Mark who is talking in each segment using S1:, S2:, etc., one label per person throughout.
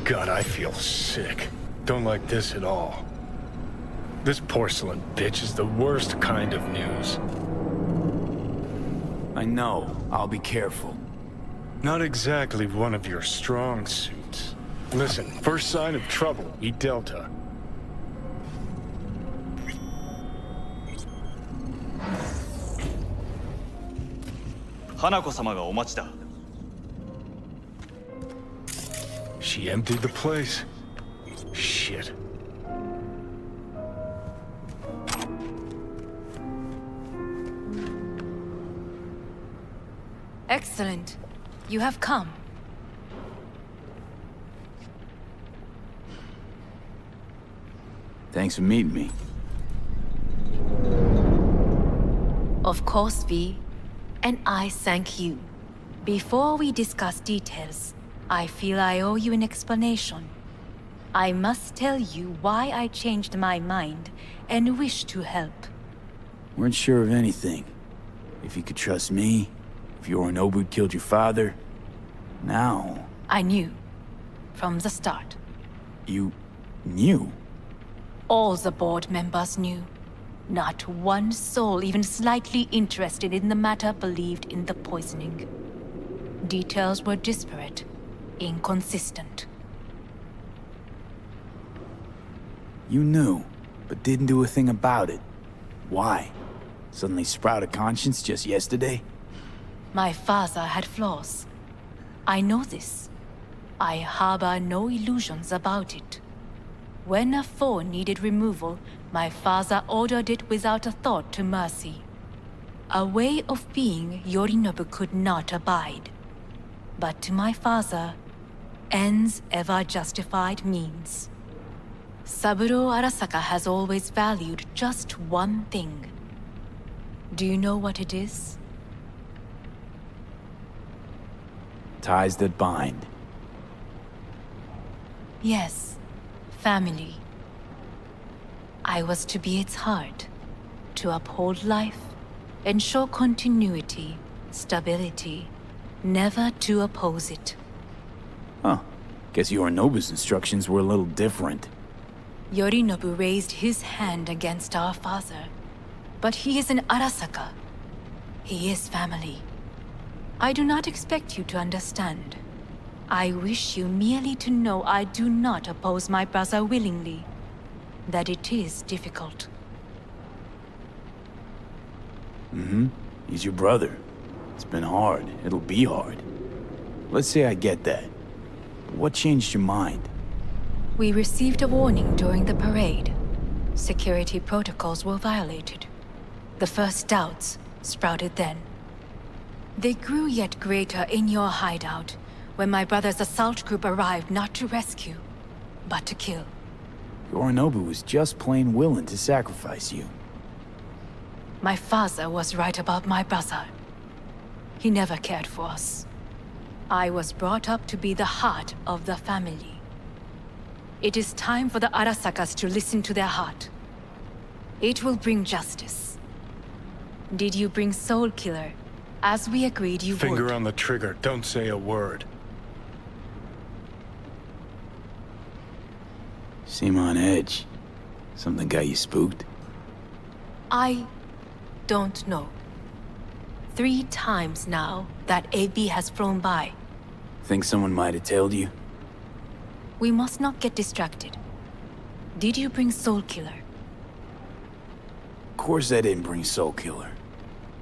S1: God, I feel sick. Don't like this at all. This porcelain bitch is the worst kind of news.
S2: I know. I'll be careful.
S1: Not exactly one of your strong suits. Listen, first sign of trouble, eat Delta.
S3: Hanako-samaがお待ちだ。
S1: She emptied the place. Shit.
S4: Excellent. You have come.
S2: Thanks for meeting me.
S4: Of course, V. And I thank you. Before we discuss details, I feel I owe you an explanation. I must tell you why I changed my mind and wish to help.
S2: Weren't sure of anything. If you could trust me, if Yorinobu killed your father, now...
S4: I knew. From the start.
S2: You... knew?
S4: All the board members knew. Not one soul even slightly interested in the matter believed in the poisoning. Details were disparate, inconsistent.
S2: You knew, but didn't do a thing about it. Why? Suddenly sprout a conscience just yesterday?
S4: My father had flaws. I know this. I harbor no illusions about it. When a foe needed removal, my father ordered it without a thought to mercy. A way of being Yorinobu could not abide. But to my father, ends ever justified means. Saburo Arasaka has always valued just one thing. Do you know what it is?
S2: Ties that bind.
S4: Yes, family. I was to be its heart, to uphold life, ensure continuity, stability, never to oppose it.
S2: Huh. Guess Yorinobu's instructions were a little different.
S4: Yorinobu raised his hand against our father, but he is an Arasaka. He is family. I do not expect you to understand. I wish you merely to know I do not oppose my brother willingly, that it is difficult.
S2: He's your brother. It's been hard. It'll be hard. Let's say I get that. What changed your mind?
S4: We received a warning during the parade. Security protocols were violated. The first doubts sprouted then. They grew yet greater in your hideout, when my brother's assault group arrived not to rescue, but to kill.
S2: Yorinobu was just plain willing to sacrifice you.
S4: My father was right about my brother. He never cared for us. I was brought up to be the heart of the family. It is time for the Arasakas to listen to their heart. It will bring justice. Did you bring Soul Killer, as we agreed you would?
S1: Finger on the trigger, don't say a word.
S2: Seem on edge. Something got you spooked?
S4: I don't know. 3 times now that AB has flown by.
S2: Think someone might have tailed you?
S4: We must not get distracted. Did you bring Soul Killer?
S2: Of course I didn't bring Soul Killer.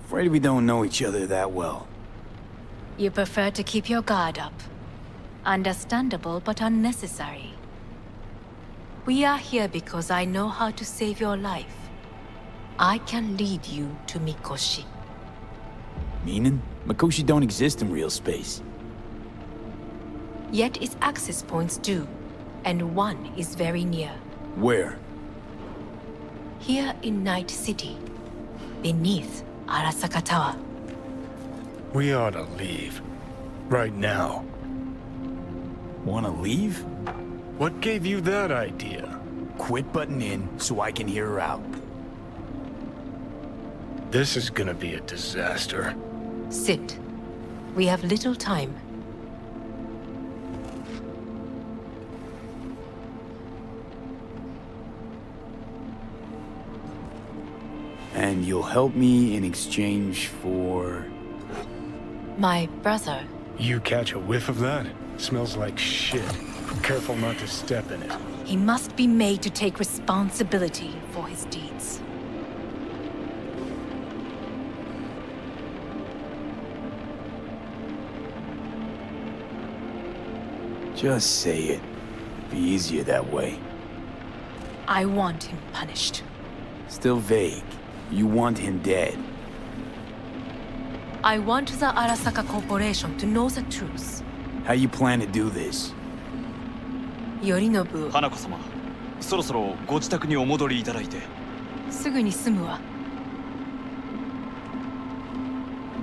S2: Afraid we don't know each other that well.
S4: You prefer to keep your guard up. Understandable but unnecessary. We are here because I know how to save your life. I can lead you to Mikoshi.
S2: Meaning? Mikoshi don't exist in real space.
S4: Yet its access points do, and one is very near.
S2: Where?
S4: Here in Night City, beneath Arasaka Tower.
S1: We ought to leave. Right now.
S2: Wanna leave?
S1: What gave you that idea?
S2: Quit butting in so I can hear her out.
S1: This is gonna be a disaster.
S4: Sit. We have little time.
S2: And you'll help me in exchange for...
S4: My brother.
S1: You catch a whiff of that? Smells like shit. Careful not to step in it.
S4: He must be made to take responsibility for his deeds.
S2: Just say it. Be easier that way.
S4: I want him punished.
S2: Still vague. You want him dead.
S4: I want the Arasaka Corporation to know the truth.
S2: How you plan to do this?
S4: Yorinobu,
S3: 花子様、そろそろご自宅にお戻りいただいて。
S4: すぐに済むわ。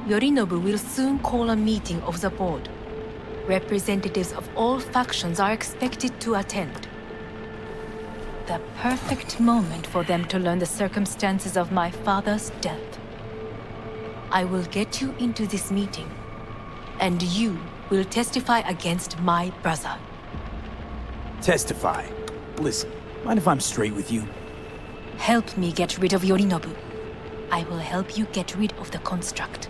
S4: Yorinobu will soon call a meeting of the board. Representatives of all factions are expected to attend. The perfect moment for them to learn the circumstances of my father's death. I will get you into this meeting, and you will testify against my brother.
S2: Testify. Listen, mind if I'm straight with you?
S4: Help me get rid of Yorinobu. I will help you get rid of the construct.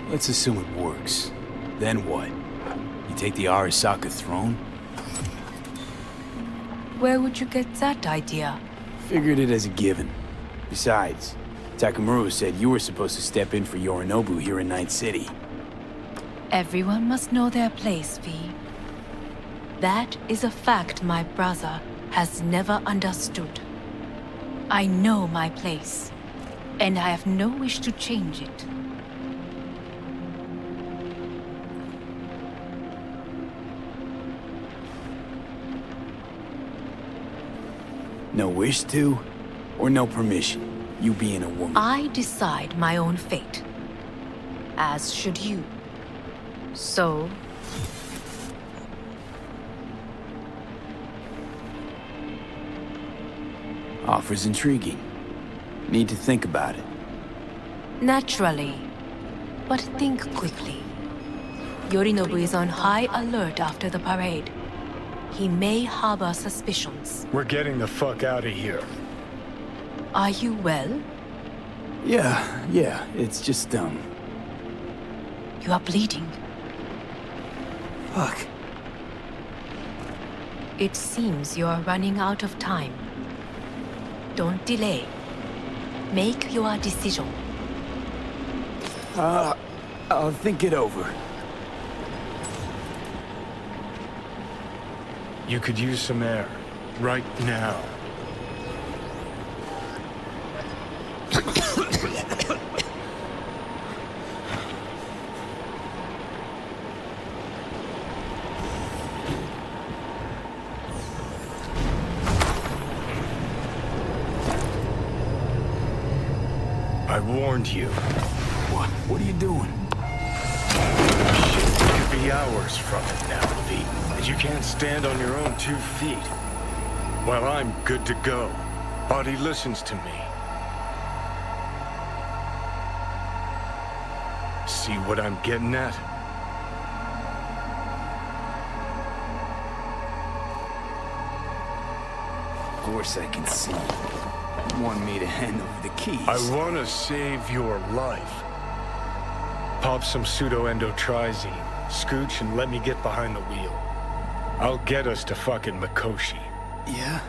S2: Let's assume it works. Then what? You take the Arasaka throne?
S4: Where would you get that idea?
S2: Figured it as a given. Besides, Takamura said you were supposed to step in for Yorinobu here in Night City.
S4: Everyone must know their place, V. That is a fact my brother has never understood. I know my place, and I have no wish to change it.
S2: No wish to, or no permission, you being a woman?
S4: I decide my own fate. As should you. So...
S2: Offer's intriguing. Need to think about it.
S4: Naturally. But think quickly. Yorinobu is on high alert after the parade. He may harbor suspicions.
S1: We're getting the fuck out of here.
S4: Are you well?
S2: Yeah, it's just,
S4: You are bleeding.
S2: Fuck.
S4: It seems you are running out of time. Don't delay. Make your decision.
S2: I'll think it over.
S1: You could use some air. Right now. I warned you.
S2: What are you doing?
S1: Shit, it could be hours from it now, V. And you can't stand on your own 2 feet. Well, I'm good to go. Body listens to me. See what I'm getting at?
S2: Of course I can see. You want me to hand over the keys.
S1: I want to save your life. Pop some pseudo-endotrizine, scooch, and let me get behind the wheel. I'll get us to fucking Mikoshi.
S2: Yeah?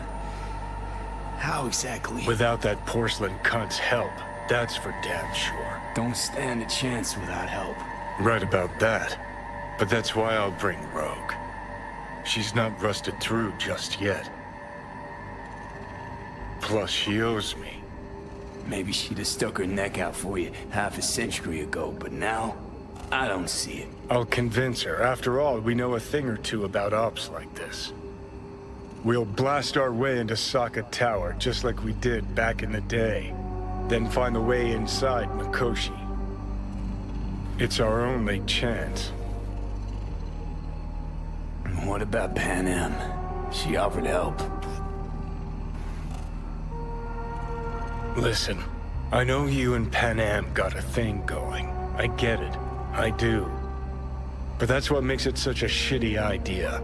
S2: How exactly?
S1: Without that porcelain cunt's help, that's for damn sure.
S2: Don't stand a chance without help.
S1: Right about that. But that's why I'll bring Rogue. She's not rusted through just yet. Plus, she owes me.
S2: Maybe she'd have stuck her neck out for you half a century ago, but now, I don't see it.
S1: I'll convince her. After all, we know a thing or two about ops like this. We'll blast our way into Saka Tower, just like we did back in the day. Then find the way inside Mikoshi. It's our only chance.
S2: What about Pan Am? She offered help.
S1: Listen, I know you and Pan Am got a thing going. I get it. I do. But that's what makes it such a shitty idea.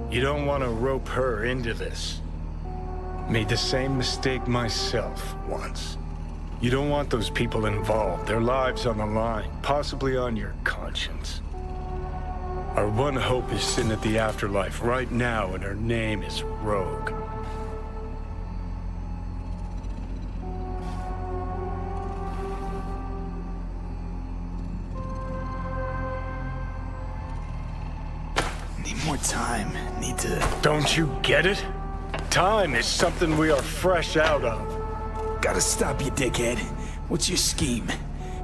S1: You don't want to rope her into this. Made the same mistake myself once. You don't want those people involved, their lives on the line, possibly on your conscience. Our one hope is sitting at the afterlife right now, and her name is Rogue.
S2: Need more time. Need to...
S1: Don't you get it? Time is something we are fresh out of.
S2: Gotta stop you, dickhead. What's your scheme?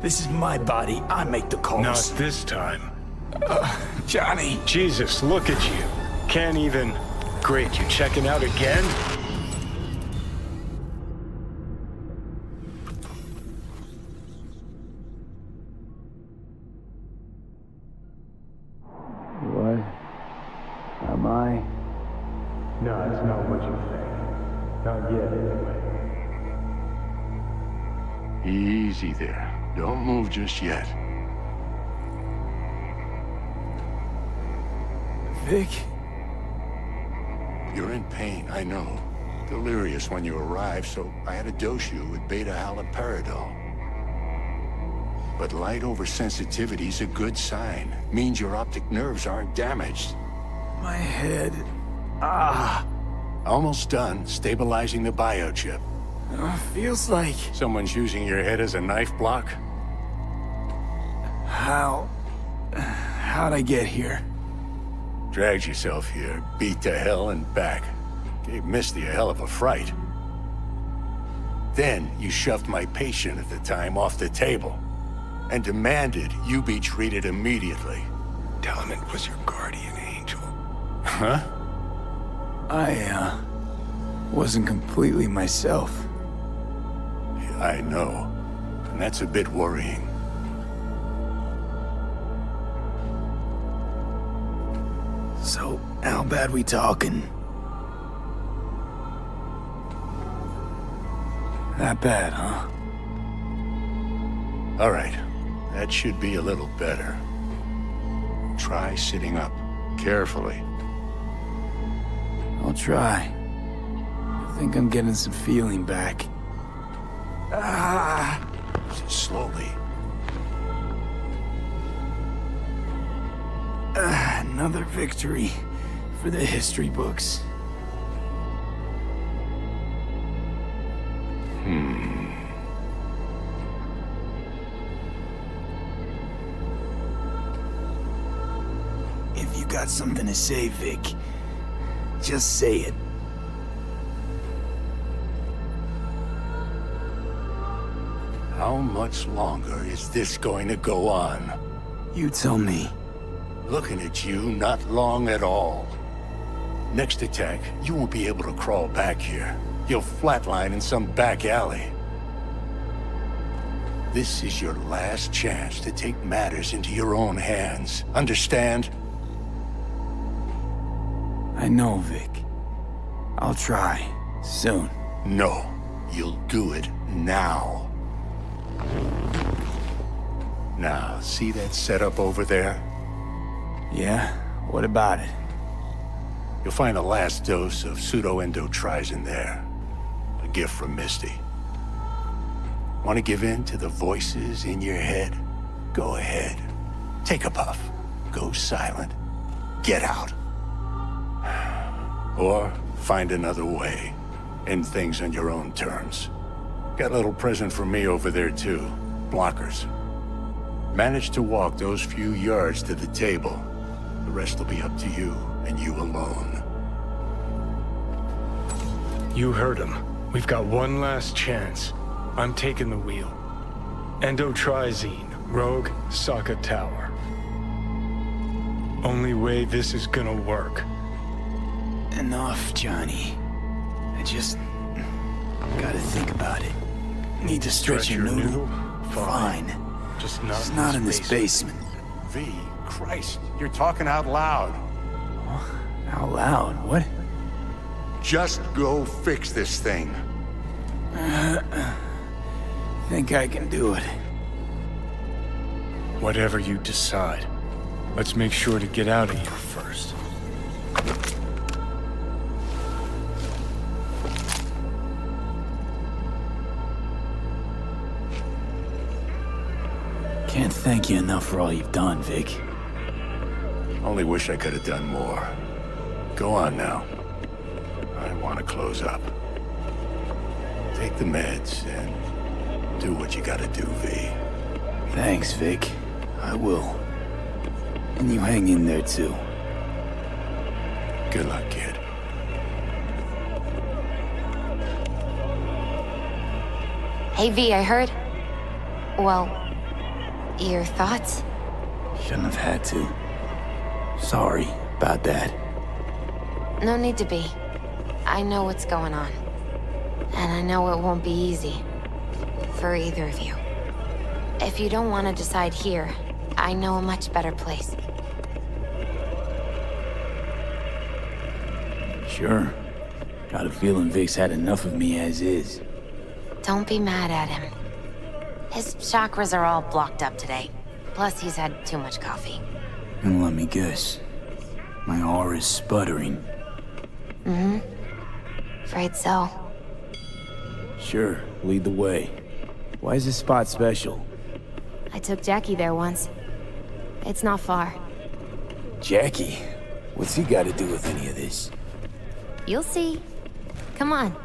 S2: This is my body. I make the calls.
S1: Not this time.
S2: Johnny.
S1: Jesus, look at you. Can't even... Great, you checking out again?
S2: What? Am I?
S1: No, it's not what you think. Not yet, anyway.
S5: Easy there. Don't move just yet.
S2: Vic?
S5: You're in pain, I know. Delirious when you arrived, so I had to dose you with beta-haloperidol. But light oversensitivity's a good sign. Means your optic nerves aren't damaged.
S2: My head.
S5: Almost done stabilizing the biochip.
S2: Feels like...
S5: Someone's using your head as a knife block?
S2: How'd I get here?
S5: Dragged yourself here, beat to hell and back. Gave Misty a hell of a fright. Then you shoved my patient at the time off the table and demanded you be treated immediately.
S1: Tell him it was your guardian angel.
S5: Huh?
S2: I, wasn't completely myself.
S5: I know. And that's a bit worrying.
S2: So, how bad we talking? That bad, huh?
S5: All right. That should be a little better. Try sitting up. Carefully.
S2: I'll try. I think I'm getting some feeling back.
S5: Slowly.
S2: Another victory for the history books. If you got something to say, Vic, just say it.
S5: How much longer is this going to go on?
S2: You tell me.
S5: Looking at you, not long at all. Next attack, you won't be able to crawl back here. You'll flatline in some back alley. This is your last chance to take matters into your own hands. Understand?
S2: I know, Vic. I'll try. Soon.
S5: No. You'll do it now. Now, see that setup over there?
S2: Yeah? What about it?
S5: You'll find the last dose of pseudo-endotrizin there. A gift from Misty. Want to give in to the voices in your head? Go ahead. Take a puff. Go silent. Get out. Or find another way. End things on your own terms. Got a little present for me over there too. Blockers. Manage to walk those few yards to the table. The rest will be up to you, and you alone.
S1: You heard him. We've got one last chance. I'm taking the wheel. Endotrizine, Rogue, Arasaka Tower. Only way this is gonna work.
S2: Enough, Johnny. I just... gotta think about it. Need to stretch your noodle? Fine.
S1: Just
S2: It's not in this basement.
S5: V, Christ, you're talking out loud.
S2: Out loud? What?
S5: Just go fix this thing.
S2: Think I can do it.
S1: Whatever you decide. Let's make sure to get out of here first.
S2: Can't thank you enough for all you've done, Vic.
S5: Only wish I could have done more. Go on now. I want to close up. Take the meds and do what you gotta do, V.
S2: Thanks, Vic. I will. And you hang in there, too.
S5: Good luck, kid.
S6: Hey, V, I heard... Well, your thoughts?
S2: Shouldn't have had to. Sorry about that.
S6: No need to be. I know what's going on. And I know it won't be easy. For either of you. If you don't want to decide here, I know a much better place.
S2: Sure. Got a feeling Vic's had enough of me as is.
S6: Don't be mad at him. His chakras are all blocked up today. Plus, he's had too much coffee.
S2: And let me guess. My aura's sputtering.
S6: Mm-hmm. Afraid so.
S2: Sure, lead the way. Why is this spot special?
S6: I took Jackie there once. It's not far.
S2: Jackie? What's he got to do with any of this?
S6: You'll see. Come on.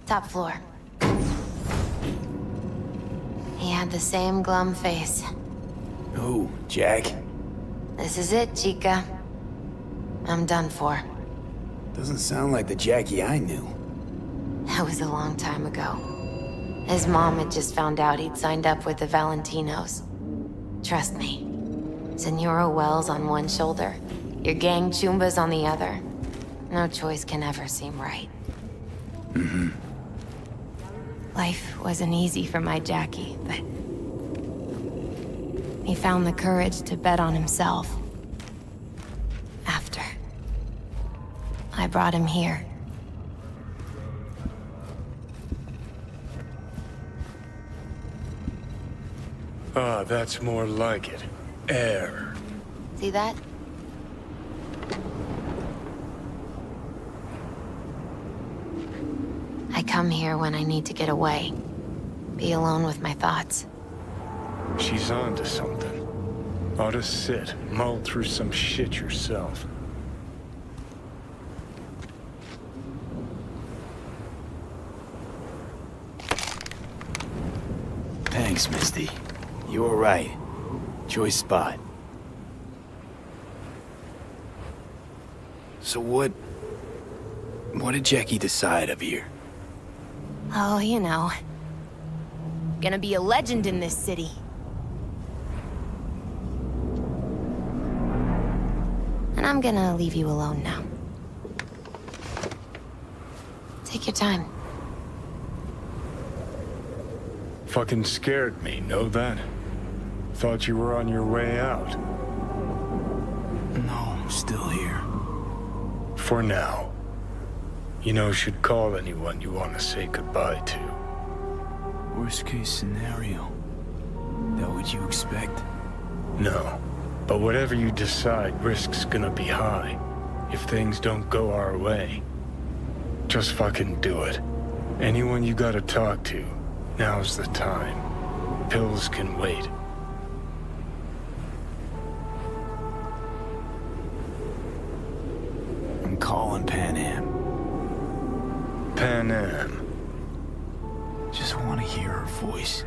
S6: Top floor. He had the same glum face.
S2: Who, Jack?
S6: This is it, Chica. I'm done for.
S2: Doesn't sound like the Jackie I knew.
S6: That was a long time ago. His mom had just found out he'd signed up with the Valentinos. Trust me. Senora Wells on one shoulder, your gang Chumbas on the other. No choice can ever seem right.
S2: Mm-hmm.
S6: Life wasn't easy for my Jackie, but... he found the courage to bet on himself. After. I brought him here.
S1: Ah, that's more like it. Air.
S6: See that? I come here when I need to get away. Be alone with my thoughts.
S1: She's on to something. Ought to sit, mull through some shit yourself.
S2: Thanks, Misty. You were right. Choice spot. So what did Jackie decide up here?
S6: Oh, you know. Gonna be a legend in this city. And I'm gonna leave you alone now. Take your time.
S1: Fucking scared me, know that? Thought you were on your way out.
S2: No, I'm still here.
S1: For now. You know, should call anyone you want to say goodbye to.
S2: Worst case scenario. That what you expect?
S1: No. But whatever you decide, risk's gonna be high. If things don't go our way. Just fucking do it. Anyone you gotta talk to, now's the time. Pills can wait.
S2: I'm calling Pan Am.
S1: Pan Am.
S2: Just want to hear her voice.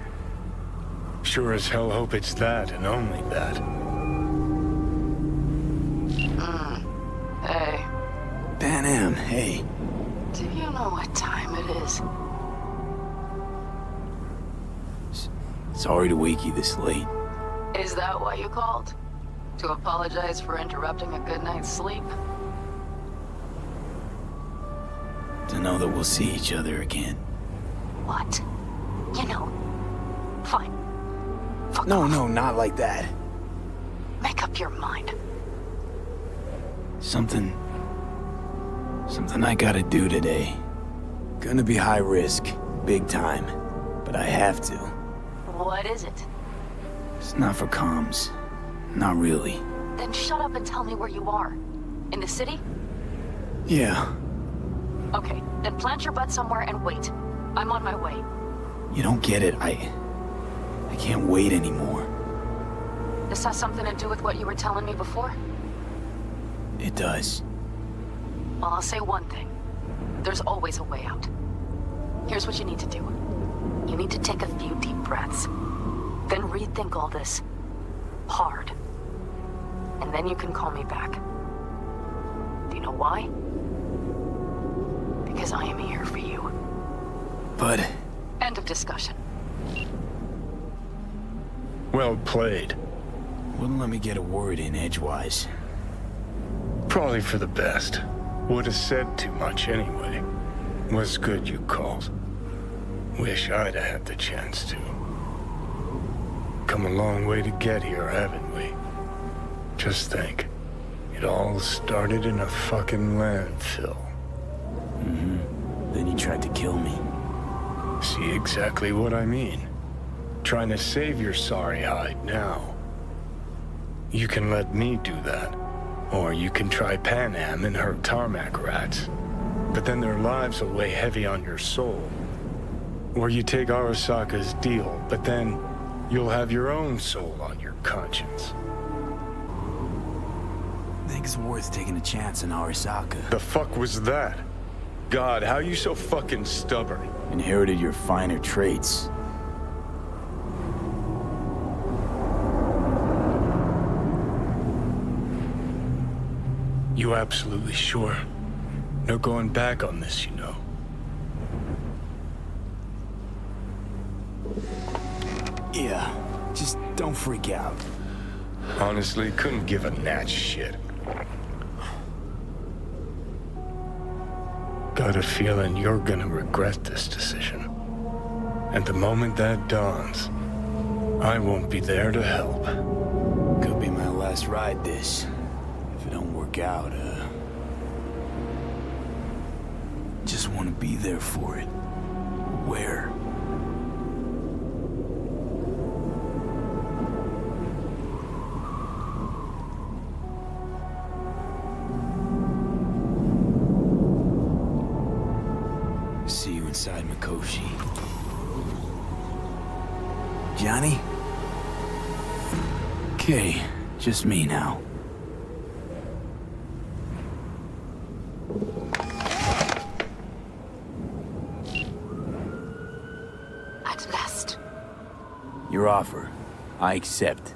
S1: Sure as hell hope it's that and only that.
S7: Hey,
S2: Pan Am, hey.
S7: do you know what time it is?
S2: Sorry to wake you this late.
S7: Is that why you called? To apologize for interrupting a good night's sleep?
S2: To know that we'll see each other again.
S7: What? You know, fine. Fuck
S2: No,
S7: off.
S2: no, not like that.
S7: Make up your mind.
S2: Something I gotta do today. Gonna be high risk, big time, but I have to.
S7: What is it?
S2: It's not for comms. Not really.
S7: Then shut up and tell me where you are. In the city?
S2: Yeah.
S7: Okay, then plant your butt somewhere and wait. I'm on my way.
S2: You don't get it. I can't wait anymore.
S7: This has something to do with what you were telling me before?
S2: It does.
S7: Well, I'll say one thing. There's always a way out. Here's what you need to do. You need to take a few deep breaths. Then rethink all this. Hard. And then you can call me back. Do you know why? Because I am here for you.
S2: But...
S7: End of discussion.
S1: Well played.
S2: wouldn't let me get a word in edgewise.
S1: Probably for the best. Would have said too much anyway. Was good you called. Wish I'd have had the chance to. Come a long way to get here, haven't we? Just think. It all started in a fucking landfill.
S2: Then he tried to kill me.
S1: See exactly what I mean. Trying to save your sorry hide now. You can let me do that. Or you can try Pan Am and hurt tarmac rats. But then their lives will weigh heavy on your soul. Or you take Arasaka's deal, but then you'll have your own soul on your conscience.
S2: I think it's worth taking a chance on Arasaka.
S1: The fuck was that? God, how you so fucking stubborn?
S2: Inherited your finer traits.
S1: You absolutely sure? No going back on this, you know.
S2: Yeah, just don't freak out.
S1: Honestly, couldn't give a gnat's shit. Got a feeling you're gonna regret this decision. And the moment that dawns, I won't be there to help.
S2: Could be my last ride this. If it don't work out, just want to be there for it. Where? See you inside Mikoshi. Johnny? Okay, just me now.
S7: At last.
S2: Your offer. I accept.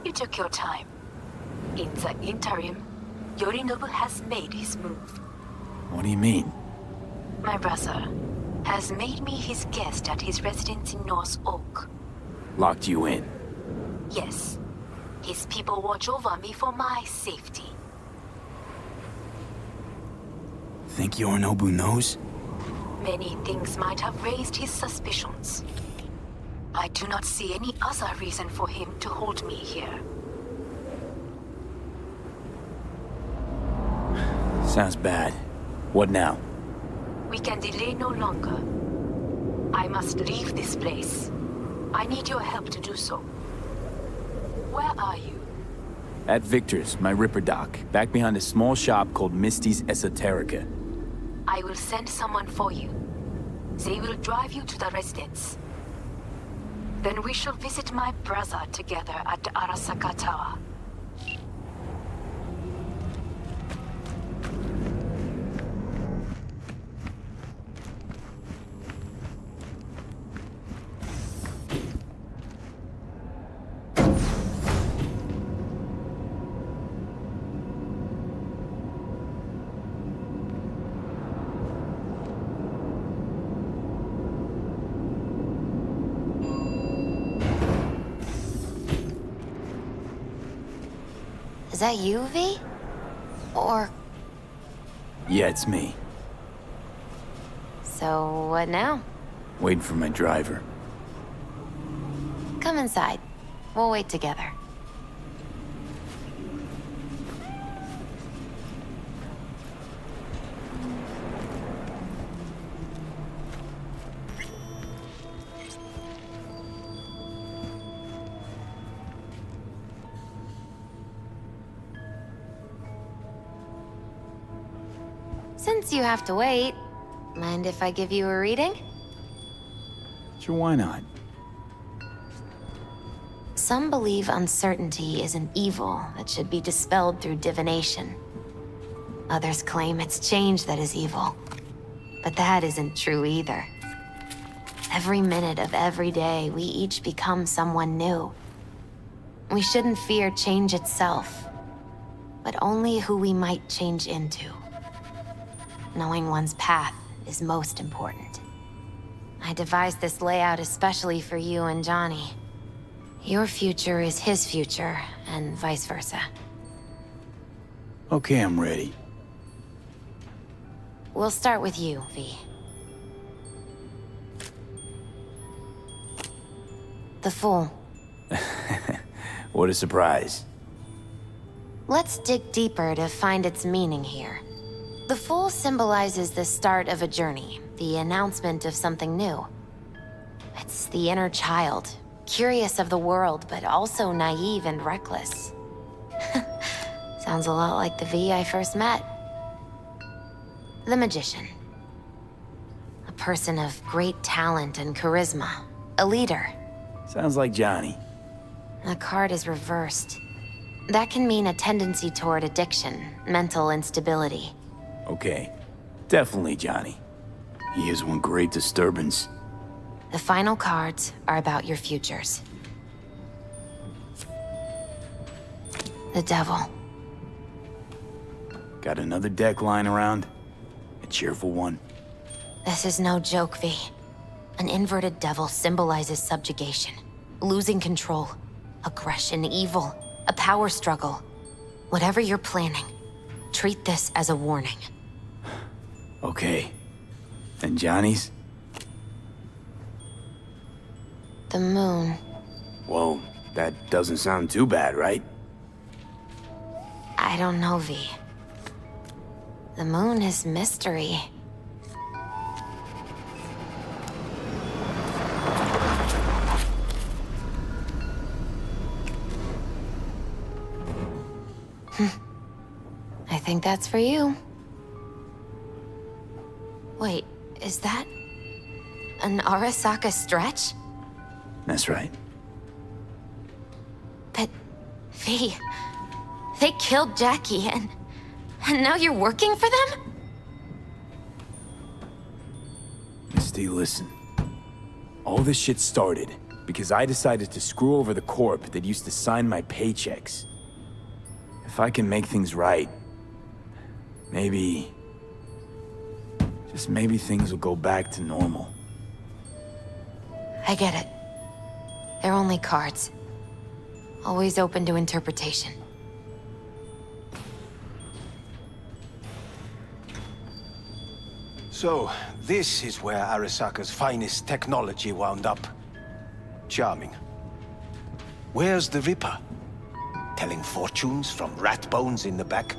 S7: You took your time. In the interim, Yorinobu has made his move.
S2: What do you mean?
S7: My brother has made me his guest at his residence in North Oak.
S2: Locked you in.
S7: Yes. His people watch over me for my safety.
S2: Think Yorinobu knows?
S7: Many things might have raised his suspicions. I do not see any other reason for him to hold me here.
S2: Sounds bad. What now?
S7: We can delay no longer. I must leave this place. I need your help to do so. Where are you?
S2: At Victor's, my Ripper dock, back behind a small shop called Misty's Esoterica.
S7: I will send someone for you. They will drive you to the residence. Then we shall visit my brother together at the Arasaka Tower.
S6: Is that you, V? Or...
S2: Yeah, it's me.
S6: So, what now?
S2: Waiting for my driver.
S6: Come inside. We'll wait together. Since you have to wait, mind if I give you a reading?
S2: Sure, why not?
S6: Some believe uncertainty is an evil that should be dispelled through divination. Others claim it's change that is evil. But that isn't true either. Every minute of every day, we each become someone new. We shouldn't fear change itself, but only who we might change into. Knowing one's path is most important. I devised this layout especially for you and Johnny. Your future is his future, and vice versa.
S2: Okay, I'm ready.
S6: We'll start with you, V. The Fool.
S2: What a surprise.
S6: Let's dig deeper to find its meaning here. The Fool symbolizes the start of a journey, the announcement of something new. It's the inner child, curious of the world, but also naive and reckless. Sounds a lot like the V I first met. The Magician. A person of great talent and charisma. A leader.
S2: Sounds like Johnny.
S6: The card is reversed. That can mean a tendency toward addiction, mental instability.
S2: Okay, definitely Johnny. He is one great disturbance.
S6: The final cards are about your futures. The Devil.
S2: Got another deck lying around? A cheerful one?
S6: This is no joke, V. An inverted devil symbolizes subjugation, losing control, aggression, evil, a power struggle. Whatever you're planning, treat this as a warning.
S2: Okay. And Johnny's?
S6: The Moon.
S2: Whoa, that doesn't sound too bad, right?
S6: I don't know, V. The Moon is mystery. I think that's for you. Wait, is that an Arasaka stretch?
S2: That's right.
S6: But, V, they killed Jackie and now you're working for them?
S2: Misty, listen. All this shit started because I decided to screw over the corp that used to sign my paychecks. If I can make things right, maybe... just maybe things will go back to normal.
S6: I get it. They're only cards. Always open to interpretation.
S5: So, this is where Arasaka's finest technology wound up. Charming. Where's the Ripper? Telling fortunes from rat bones in the back?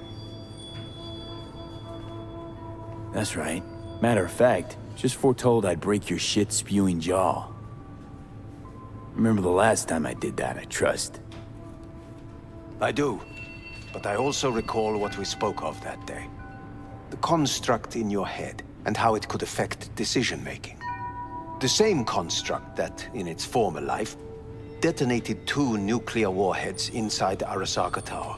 S2: That's right. Matter of fact, just foretold I'd break your shit-spewing jaw. Remember the last time I did that, I trust.
S5: I do. But I also recall what we spoke of that day. The construct in your head, and how it could affect decision-making. The same construct that, in its former life, detonated 2 nuclear warheads inside Arasaka Tower.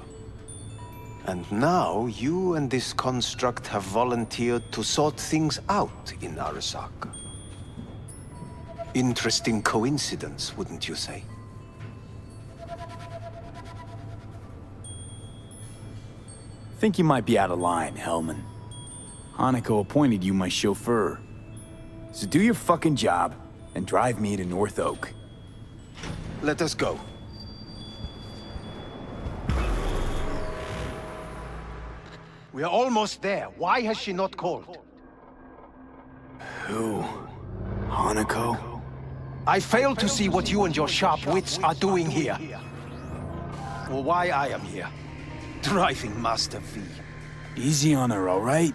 S5: And now, you and this construct have volunteered to sort things out in Arasaka. Interesting coincidence, wouldn't you say?
S2: Think you might be out of line, Hellman. Hanako appointed you my chauffeur. So do your fucking job and drive me to North Oak.
S5: Let us go. We are almost there. Why has she not called?
S2: Who? Hanako?
S5: I fail to see what you and your sharp wits are doing here. Or why I am here. Driving Master V.
S2: Easy on her, all right?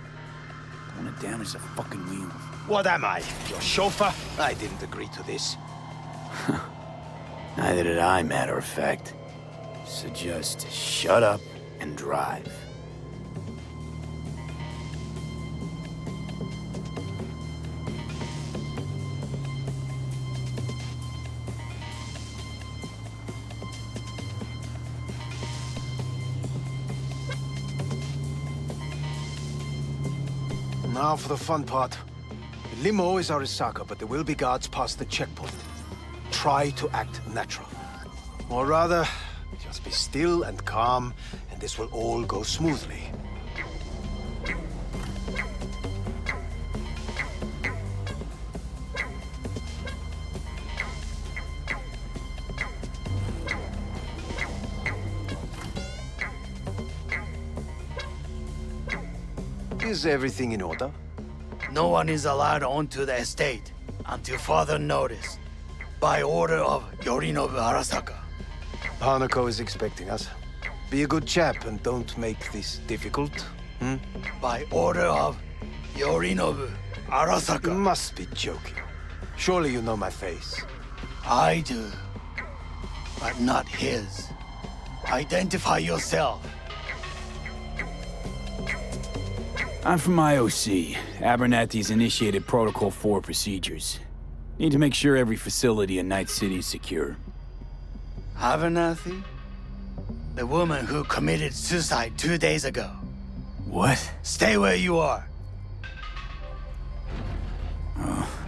S2: Don't want to damage the fucking wheel.
S5: What am I? Your chauffeur? I didn't agree to this.
S2: Neither did I, matter of fact. So just shut up and drive.
S8: Now for the fun part. The limo is Arasaka, but there will be guards past the checkpoint. Try to act natural. Or rather, just be still and calm, and this will all go smoothly. Is everything in order?
S9: No one is allowed onto the estate until further notice. By order of Yorinobu Arasaka.
S8: Hanako is expecting us. Be a good chap and don't make this difficult.
S9: By order of Yorinobu
S8: You
S9: Arasaka.
S8: must be joking. Surely you know my face.
S9: I do. But not his. Identify yourself.
S2: I'm from IOC. Abernathy's initiated Protocol 4 procedures. Need to make sure every facility in Night City is secure.
S9: Abernathy? The woman who committed suicide 2 days ago.
S2: What?
S9: Stay where you are.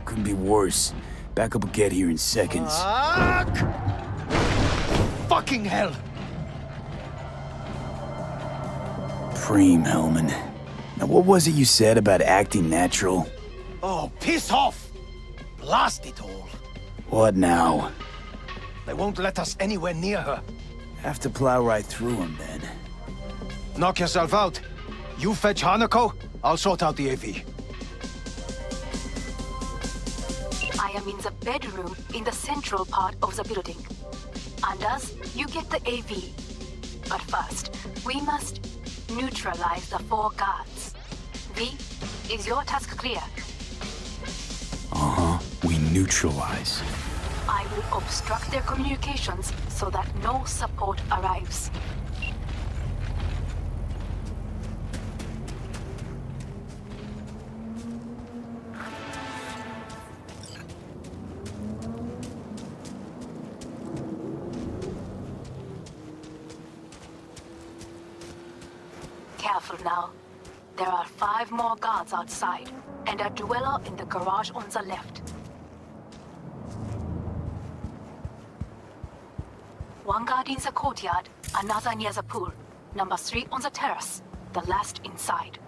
S2: Couldn't be worse. Backup will get here in seconds.
S9: Fucking hell!
S2: Preem, Hellman. Now what was it you said about acting natural?
S9: Oh, piss off! Blast it all.
S2: What now?
S8: They won't let us anywhere near her.
S2: Have to plow right through them then.
S8: Knock yourself out. You fetch Hanako, I'll sort out the AV.
S7: I am in the bedroom in the central part of the building. Anders, you get the AV. But first, we must neutralize the 4 guards. V, is your task clear?
S2: We neutralize.
S7: I will obstruct their communications so that no support arrives. Careful now. There are 5 more guards outside, and a dweller in the garage on the left. 1 guard in the courtyard, another near the pool. Number 3 on the terrace, the last inside.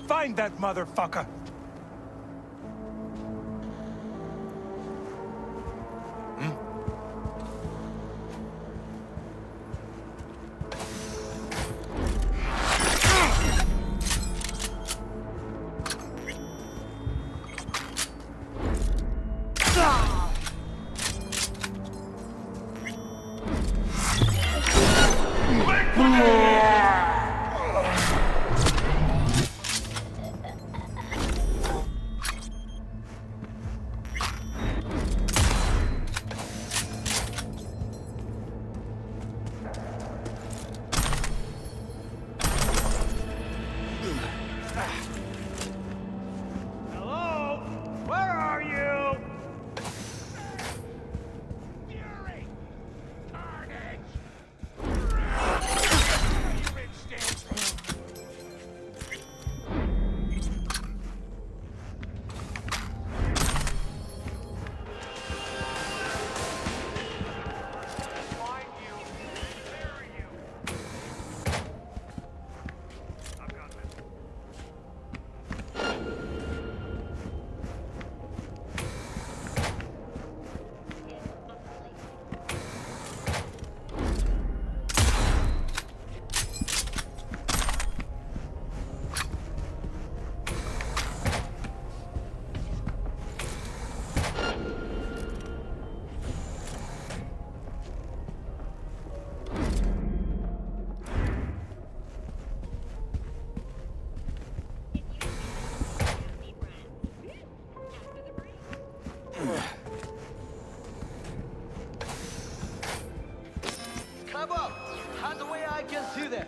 S1: Find that motherfucker!
S10: there!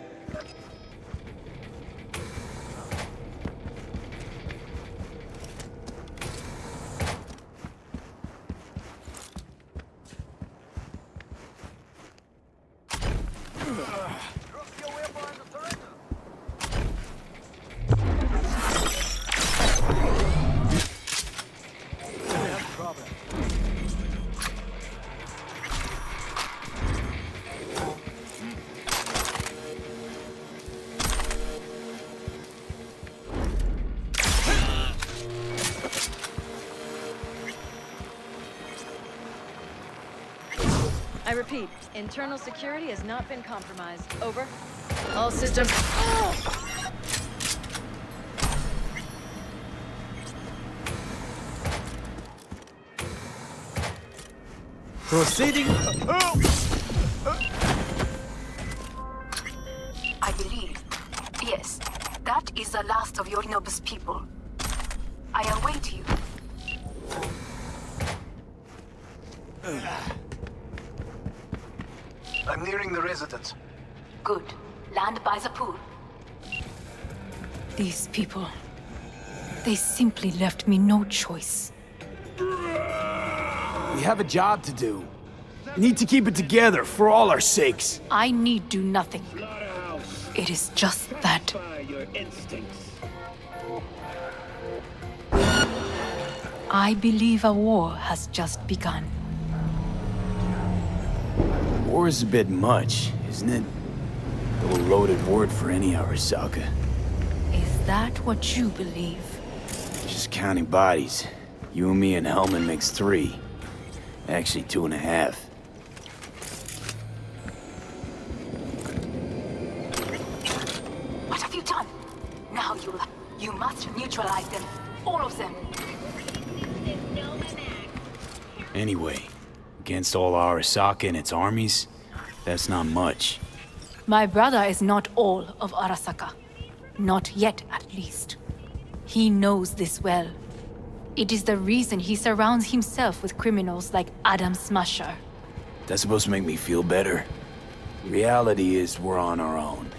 S11: I repeat, internal security has not been compromised. Over. All systems...
S2: Proceeding...
S7: I believe, yes, that is the last of Yorinobu's people. I await you.
S8: I'm nearing the residence.
S7: Good. Land by the pool.
S4: These people... They simply left me no choice.
S2: We have a job to do. We need to keep it together for all our sakes.
S4: I need do nothing. It is just that... I believe a war has just begun.
S2: War is a bit much, isn't it? A little loaded word for any Arasaka.
S4: Is that what you believe?
S2: Just counting bodies. You and me and Hellman makes 3. Actually, 2.5.
S7: What have you done? Now you must neutralize them. All of them.
S2: Anyway, against all Arasaka and its armies, that's not much.
S4: My brother is not all of Arasaka. Not yet, at least. He knows this well. It is the reason he surrounds himself with criminals like Adam Smasher.
S2: That's supposed to make me feel better. Reality is we're on our own.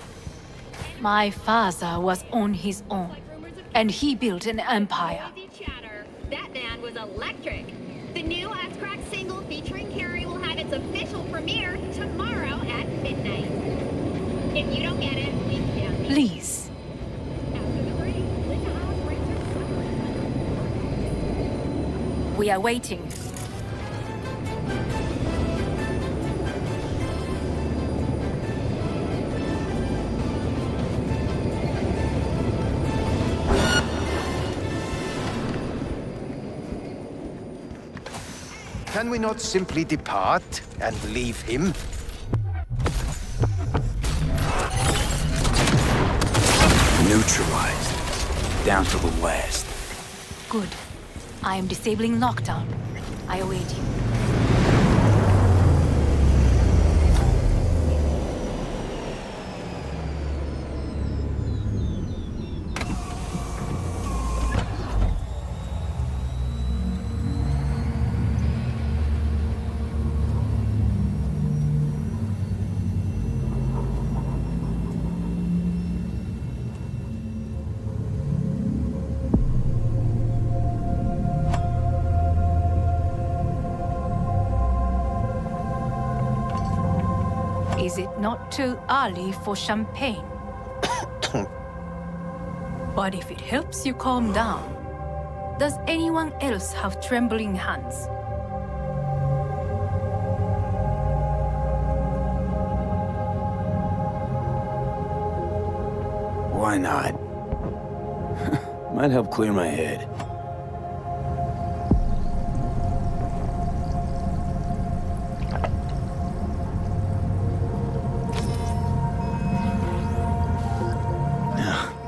S4: My father was on his own, and he built an empire.
S12: That man was electric. The new S-Crack single featuring Carrie will have its official premiere tomorrow at midnight. If you don't get it, we can.
S4: Please.
S12: After the break, Linda House brings her summer.
S4: We are waiting.
S8: Can we not simply depart and leave him?
S2: Neutralized. Down to the last.
S4: Good. I am disabling lockdown. I await you. Is it not too early for champagne? But if it helps you calm down, does anyone else have trembling hands?
S2: Why not? Might help clear my head.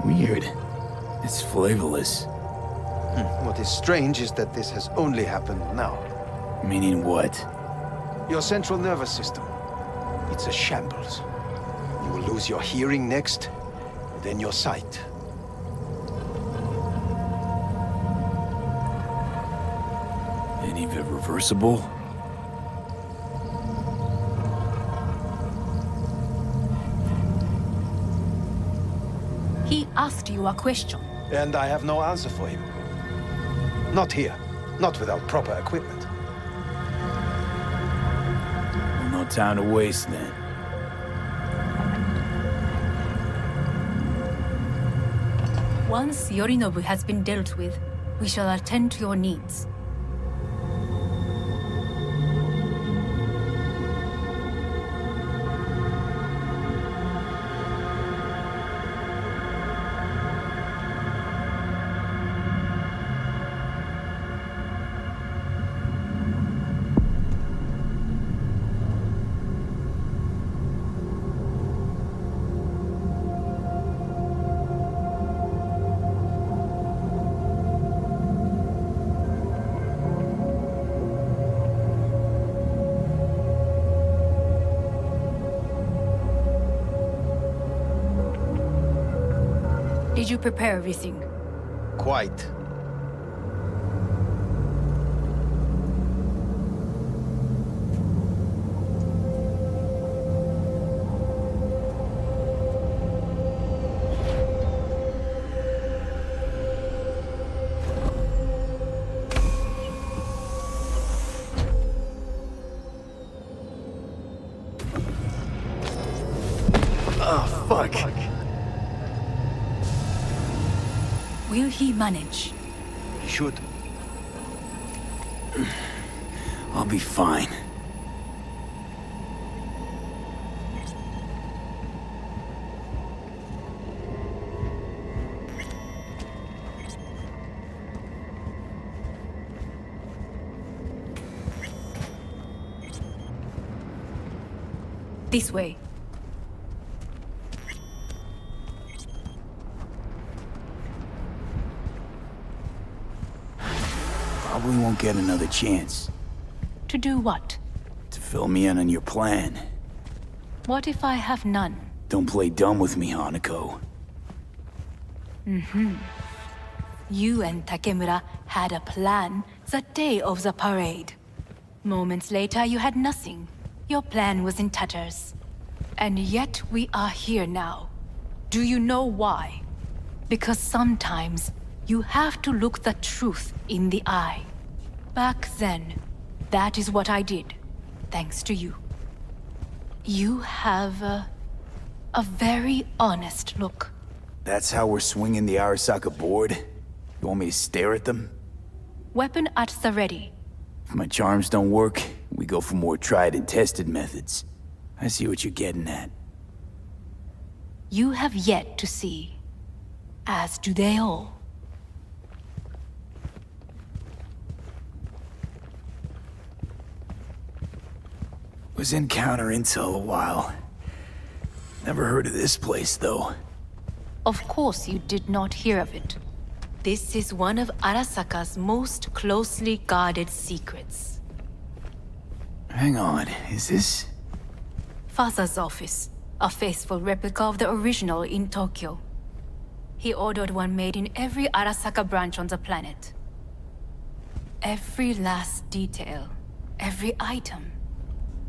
S2: Weird. It's flavorless.
S8: What is strange is that this has only happened now.
S2: Meaning what?
S8: Your central nervous system. It's a shambles. You will lose your hearing next, then your sight.
S2: Any of it reversible?
S4: He asked you a question.
S8: And I have no answer for him. Not here. Not without proper equipment.
S2: Well, no time to waste then.
S4: Once Yorinobu has been dealt with, we shall attend to your needs. Did you prepare everything?
S8: Quite.
S2: Oh, fuck.
S4: Will he manage?
S8: He should.
S2: I'll be fine.
S4: This way.
S2: Probably won't get another chance.
S4: To do what?
S2: To fill me in on your plan.
S4: What if I have none?
S2: Don't play dumb with me, Hanako.
S4: You and Takemura had a plan the day of the parade. Moments later, you had nothing. Your plan was in tatters. And yet we are here now. Do you know why? Because sometimes you have to look the truth in the eye. Back then, that is what I did, thanks to you. You have a very honest look.
S2: That's how we're swinging the Arasaka board? You want me to stare at them?
S4: Weapon at the ready.
S2: If my charms don't work, we go for more tried and tested methods. I see what you're getting at.
S4: You have yet to see, as do they all.
S2: Was in counter intel a while. Never heard of this place, though.
S4: Of course you did not hear of it. This is one of Arasaka's most closely guarded secrets.
S2: Hang on, is this...
S4: Father's office, a faithful replica of the original in Tokyo. He ordered one made in every Arasaka branch on the planet. Every last detail, every item,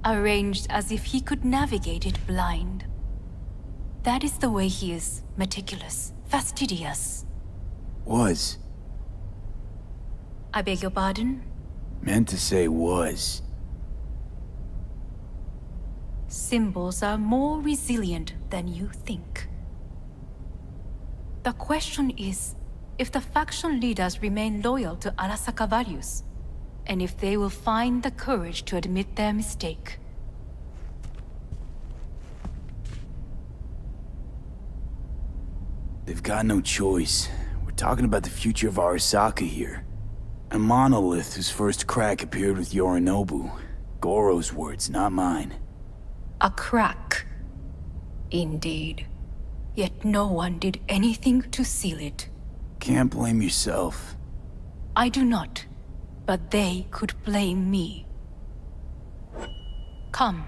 S4: arranged as if he could navigate it blind. That is the way he is, meticulous, fastidious.
S2: Was.
S4: I beg your pardon?
S2: Meant to say was.
S4: Symbols are more resilient than you think. The question is, if the faction leaders remain loyal to Arasaka values, and if they will find the courage to admit their mistake.
S2: They've got no choice. We're talking about the future of Arasaka here. A monolith whose first crack appeared with Yorinobu. Goro's words, not mine.
S4: A crack. Indeed. Yet no one did anything to seal it.
S2: Can't blame yourself.
S4: I do not. But they could blame me. Come.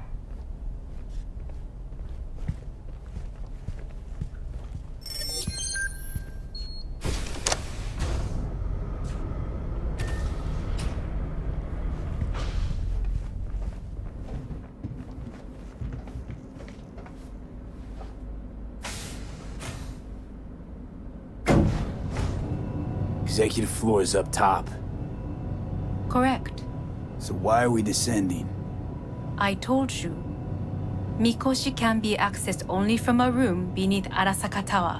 S2: executive floor is up top.
S4: Correct.
S2: So why are we descending?
S4: I told you. Mikoshi can be accessed only from a room beneath Arasaka Tower.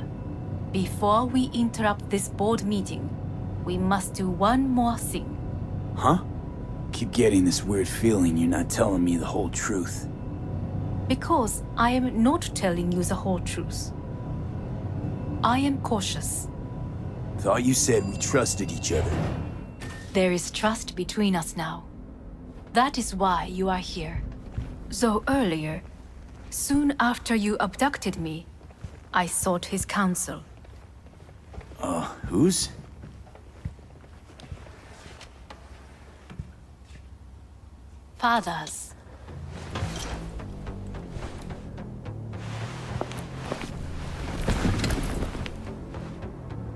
S4: Before we interrupt this board meeting, we must do one more thing.
S2: Huh? Keep getting this weird feeling you're not telling me the whole truth.
S4: Because I am not telling you the whole truth. I am cautious.
S2: Thought you said we trusted each other.
S4: There is trust between us now. That is why you are here. Though earlier, soon after you abducted me, I sought his counsel.
S2: Whose?
S4: Father's.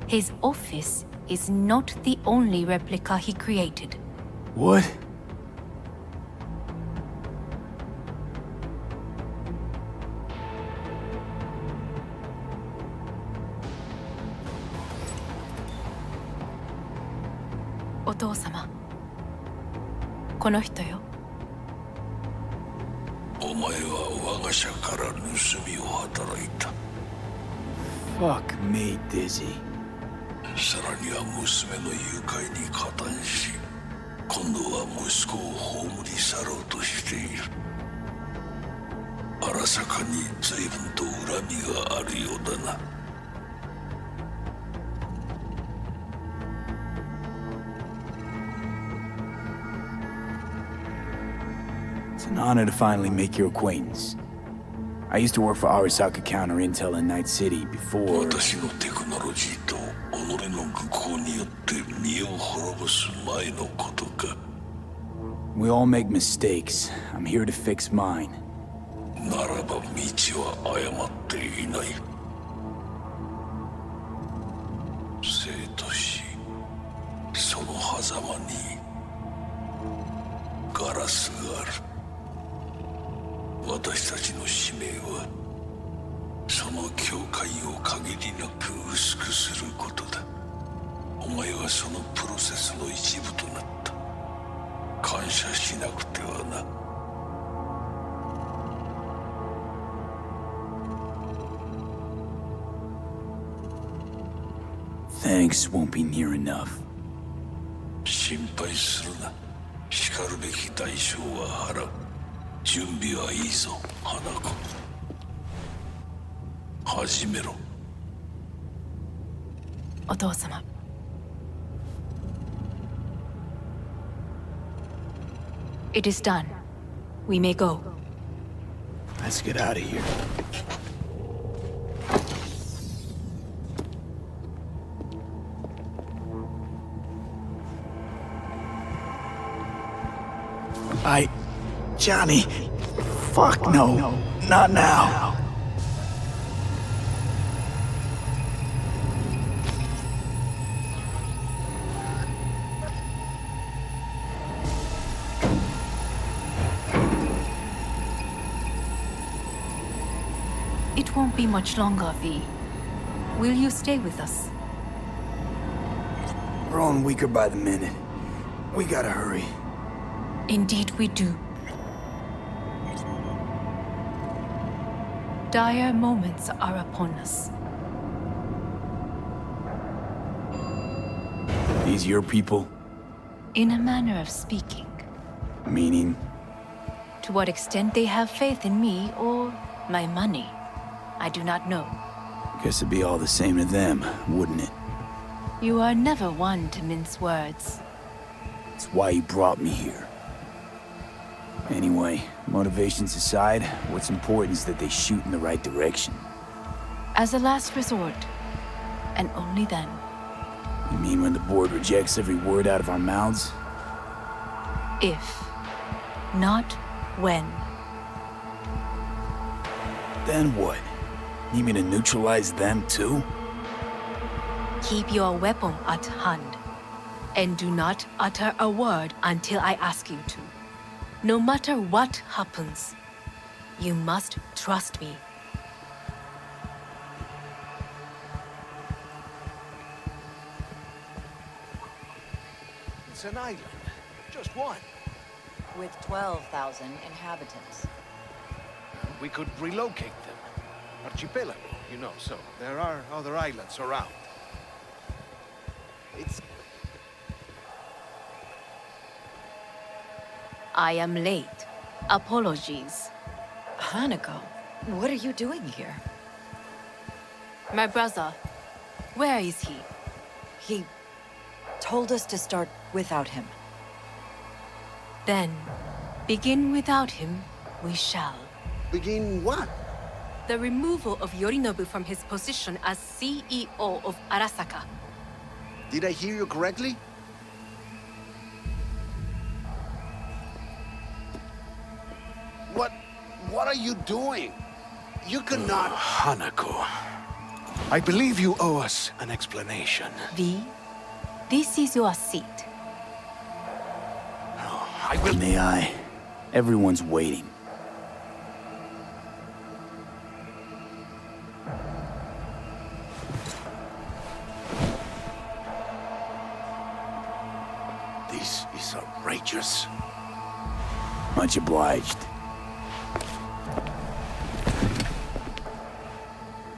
S4: His office is not the only replica he created.
S2: What?
S4: Otou-sama. この人よ。
S10: お前は我が社から盗みを働いた。
S2: Fuck me, Dizzy.
S10: さらには娘の誘拐に加担し、今度は息子を葬り去ろうとしている。荒坂に随分と恨みがあるようだな。
S2: It's an honor to finally make your acquaintance. I used to work for Arasaka Counter Intel in Night City before...
S10: 私のテクノロジーと己の愚行によって身を滅ぼす前のことか。
S2: We all make mistakes. I'm here to fix mine.
S10: ならば道は誤っていない。生と死、その狭間にガラスがある。私たちの使命はその境界を限りなく薄くすることだ。お前はそのプロセスの一部となった。感謝しなくてはな。
S2: Thanks won't be near enough.
S10: 心配するな。しかるべき代償は払う。準備はいいぞ、花子。始めろ。
S4: お父様。It is done. We may go.
S2: Let's get out of here. Johnny. Fuck no. Not now.
S4: It won't be much longer, V. Will you stay with us?
S2: We're growing weaker by the minute. We gotta hurry.
S4: Indeed we do. Dire moments are upon us.
S2: These your people?
S4: In a manner of speaking.
S2: Meaning?
S4: To what extent they have faith in me or my money, I do not know.
S2: Guess it'd be all the same to them, wouldn't it?
S4: You are never one to mince words.
S2: It's why you brought me here. Anyway, motivations aside, what's important is that they shoot in the right direction.
S4: As a last resort, and only then.
S2: You mean when the board rejects every word out of our mouths?
S4: If, not when.
S2: Then what? Need me to neutralize them too?
S4: Keep your weapon at hand, and do not utter a word until I ask you to. No matter what happens, you must trust me.
S8: It's an island. Just one.
S11: With 12,000 inhabitants.
S8: We could relocate them. Archipelago, you know, so there are other islands around. It's...
S4: I am late. Apologies.
S11: Hanako, what are you doing here?
S4: My brother, where is he?
S11: He told us to start without him.
S4: Then, begin without him, we shall.
S5: Begin what?
S4: The removal of Yorinobu from his position as CEO of Arasaka.
S5: Did I hear you correctly? What are you doing? You cannot...
S8: Hanako. I believe you owe us an explanation.
S4: V, this is your seat.
S8: I will...
S2: May I? Everyone's waiting.
S5: This is outrageous.
S2: Much obliged.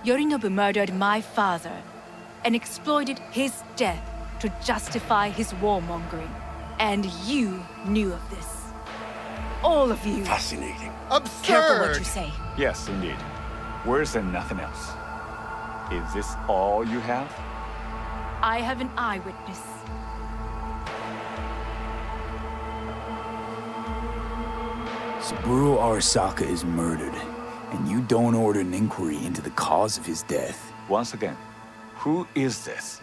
S4: Yorinobu murdered my father and exploited his death to justify his warmongering. And you knew of this. All of you.
S5: Fascinating.
S4: Careful what you say.
S13: Yes, indeed. Worse than nothing else. Is this all you have?
S4: I have an eyewitness.
S2: Saburo Arasaka is murdered, and you don't order an inquiry into the cause of his death.
S13: Once again, who is this?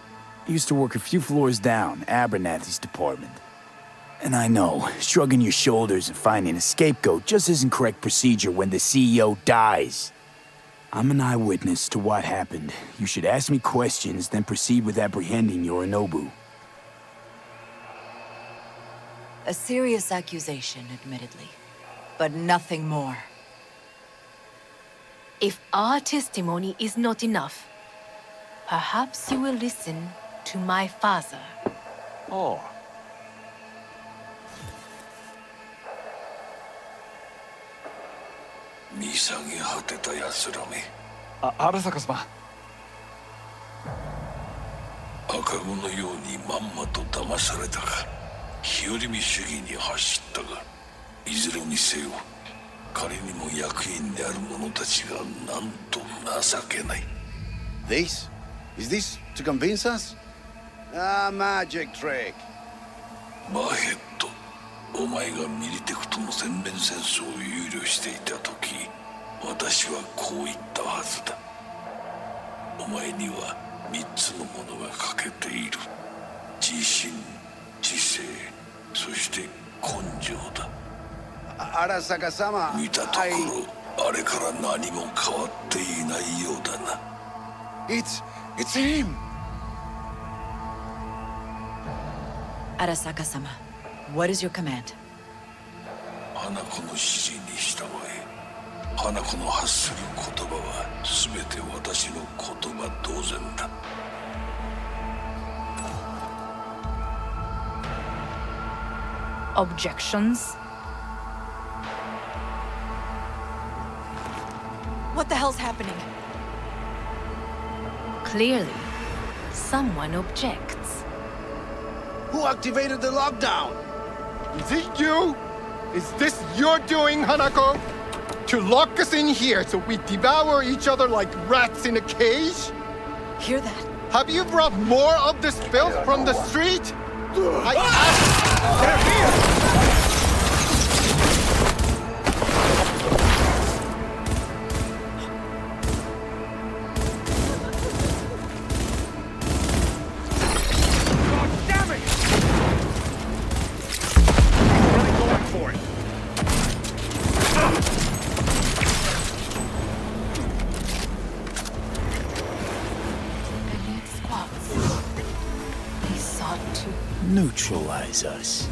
S2: I used to work a few floors down, Abernathy's department. And I know, shrugging your shoulders and finding a scapegoat just isn't correct procedure when the CEO dies. I'm an eyewitness to what happened. You should ask me questions, then proceed with apprehending Yorinobu.
S11: A serious accusation, admittedly. But nothing more.
S4: If our testimony is not enough, perhaps you will listen to my father.
S13: Oh. Arasaka様。
S10: 赤子のようにまんまと騙されたか、日和見主義に走ったが、いずれにせよ、彼にも役員である者たちがなんと情けない。
S5: This? Is this to convince us? Ah, magic trick.
S10: マーヘッド、お前がミリテクとの全面戦争を憂慮していた時、私はこう言ったはずだ。お前には3つのものが欠けている。自信、知性、そして根性だ。
S5: Arasaka-sama,
S10: 見たところ、あれから何も変わっていないようだな。
S5: It's him!
S11: Arasaka-sama, what is your command?
S10: 花子の指示に従え。花子の発する言葉は全て私の言葉同然だ。
S4: Objections?
S11: What the hell's happening?
S4: Clearly, someone objects.
S5: Who activated the lockdown?
S14: Is it you? Is this your doing, Hanako? To lock us in here so we devour each other like rats in a cage?
S11: Hear that?
S14: Have you brought more of this filth from the street? I asked... They're here!
S2: Neutralize us.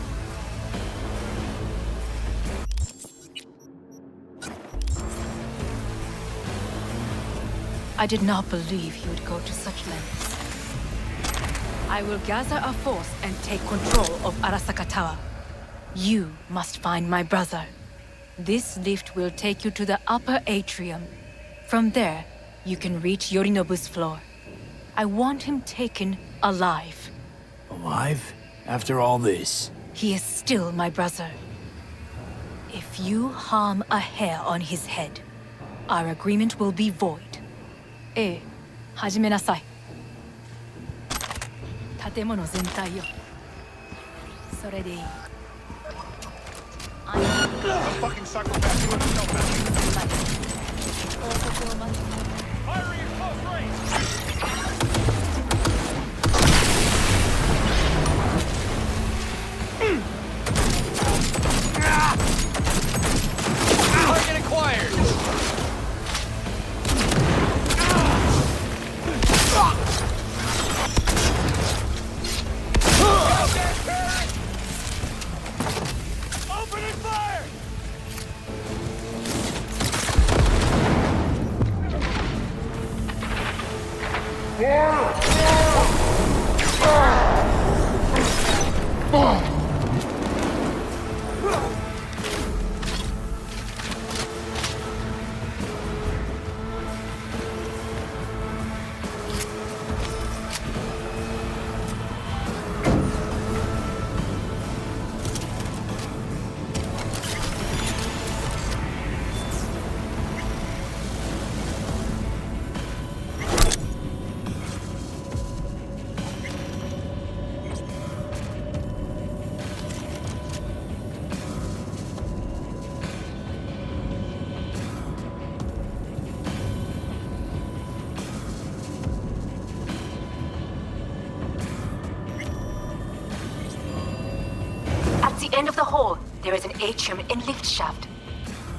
S4: I did not believe he would go to such lengths. I will gather a force and take control of Arasaka Tower. You must find my brother. This lift will take you to the upper atrium. From there, you can reach Yorinobu's floor. I want him taken alive.
S2: Alive? After all this?
S4: He is still my brother. If you harm a hair on his head, our agreement will be void. ええ、始めなさい。建物全体よ。それでいい。
S14: Fucking psychopath doing himself.
S10: Firing at close range! Target acquired! Opening fire!
S4: At the end of the hall, there is an atrium and lift shaft.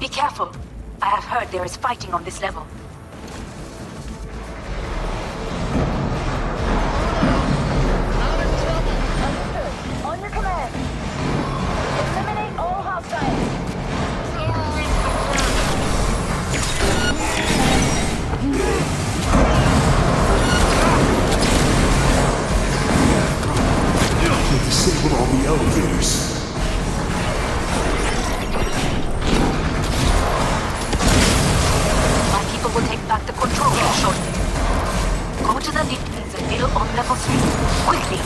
S4: Be careful. I have heard there is fighting on this level.
S12: On your command. Eliminate all hostiles.
S5: They disabled all the elevators.
S4: My people will take back the control room shortly. Go to the lift in the middle on level 3. Quickly!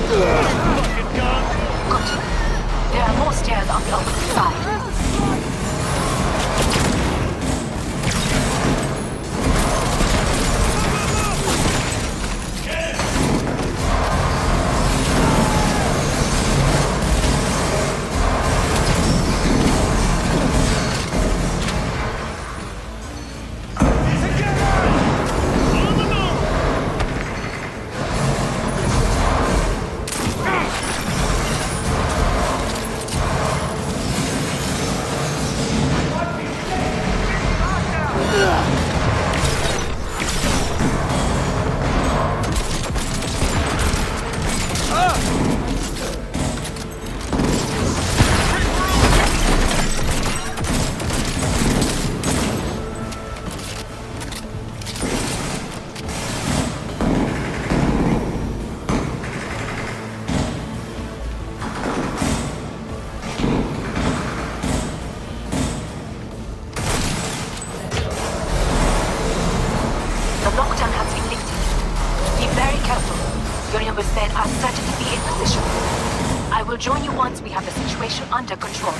S4: Good. There are more stairs on the opposite side. I will join you once we have the situation under control.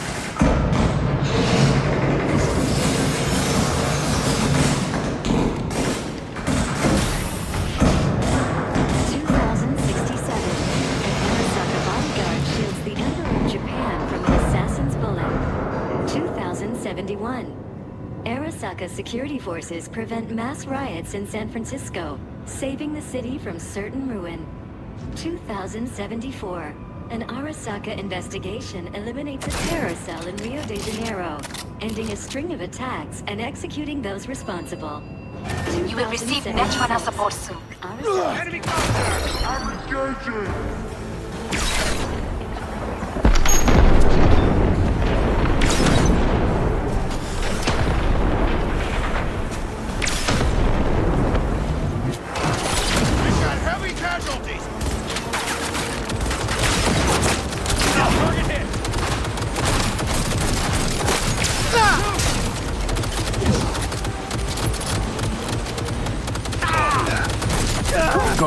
S11: Arasaka bodyguard shields the Emperor of Japan from an assassin's bullet. 2071. Arasaka security forces prevent mass riots in San Francisco, saving the city from certain ruin. 2074. An Arasaka investigation eliminates a terror cell in Rio de Janeiro, ending a string of attacks and executing those responsible.
S4: You will receive Netrunner support soon.
S11: Arasaka.
S14: Enemy contact! I'm engaging!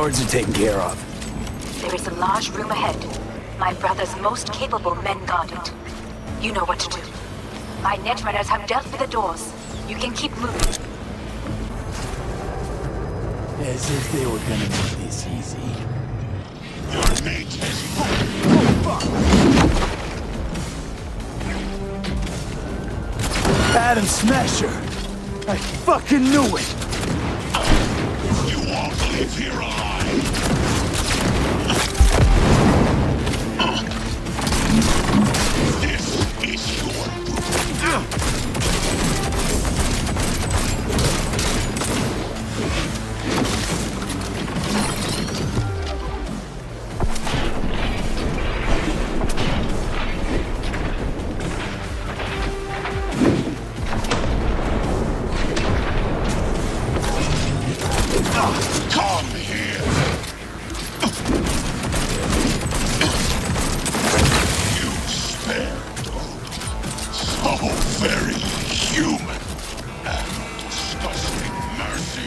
S2: guards are taken care of.
S4: There is a large room ahead. My brother's most capable men guard it. You know what to do. My netrunners have dealt with the doors. You can keep moving.
S2: As if they were gonna make this easy.
S10: Your mate has
S2: Adam Smasher! I fucking knew it!
S10: You won't live here alive! This is your Come here! You spared so very human and disgusting mercy.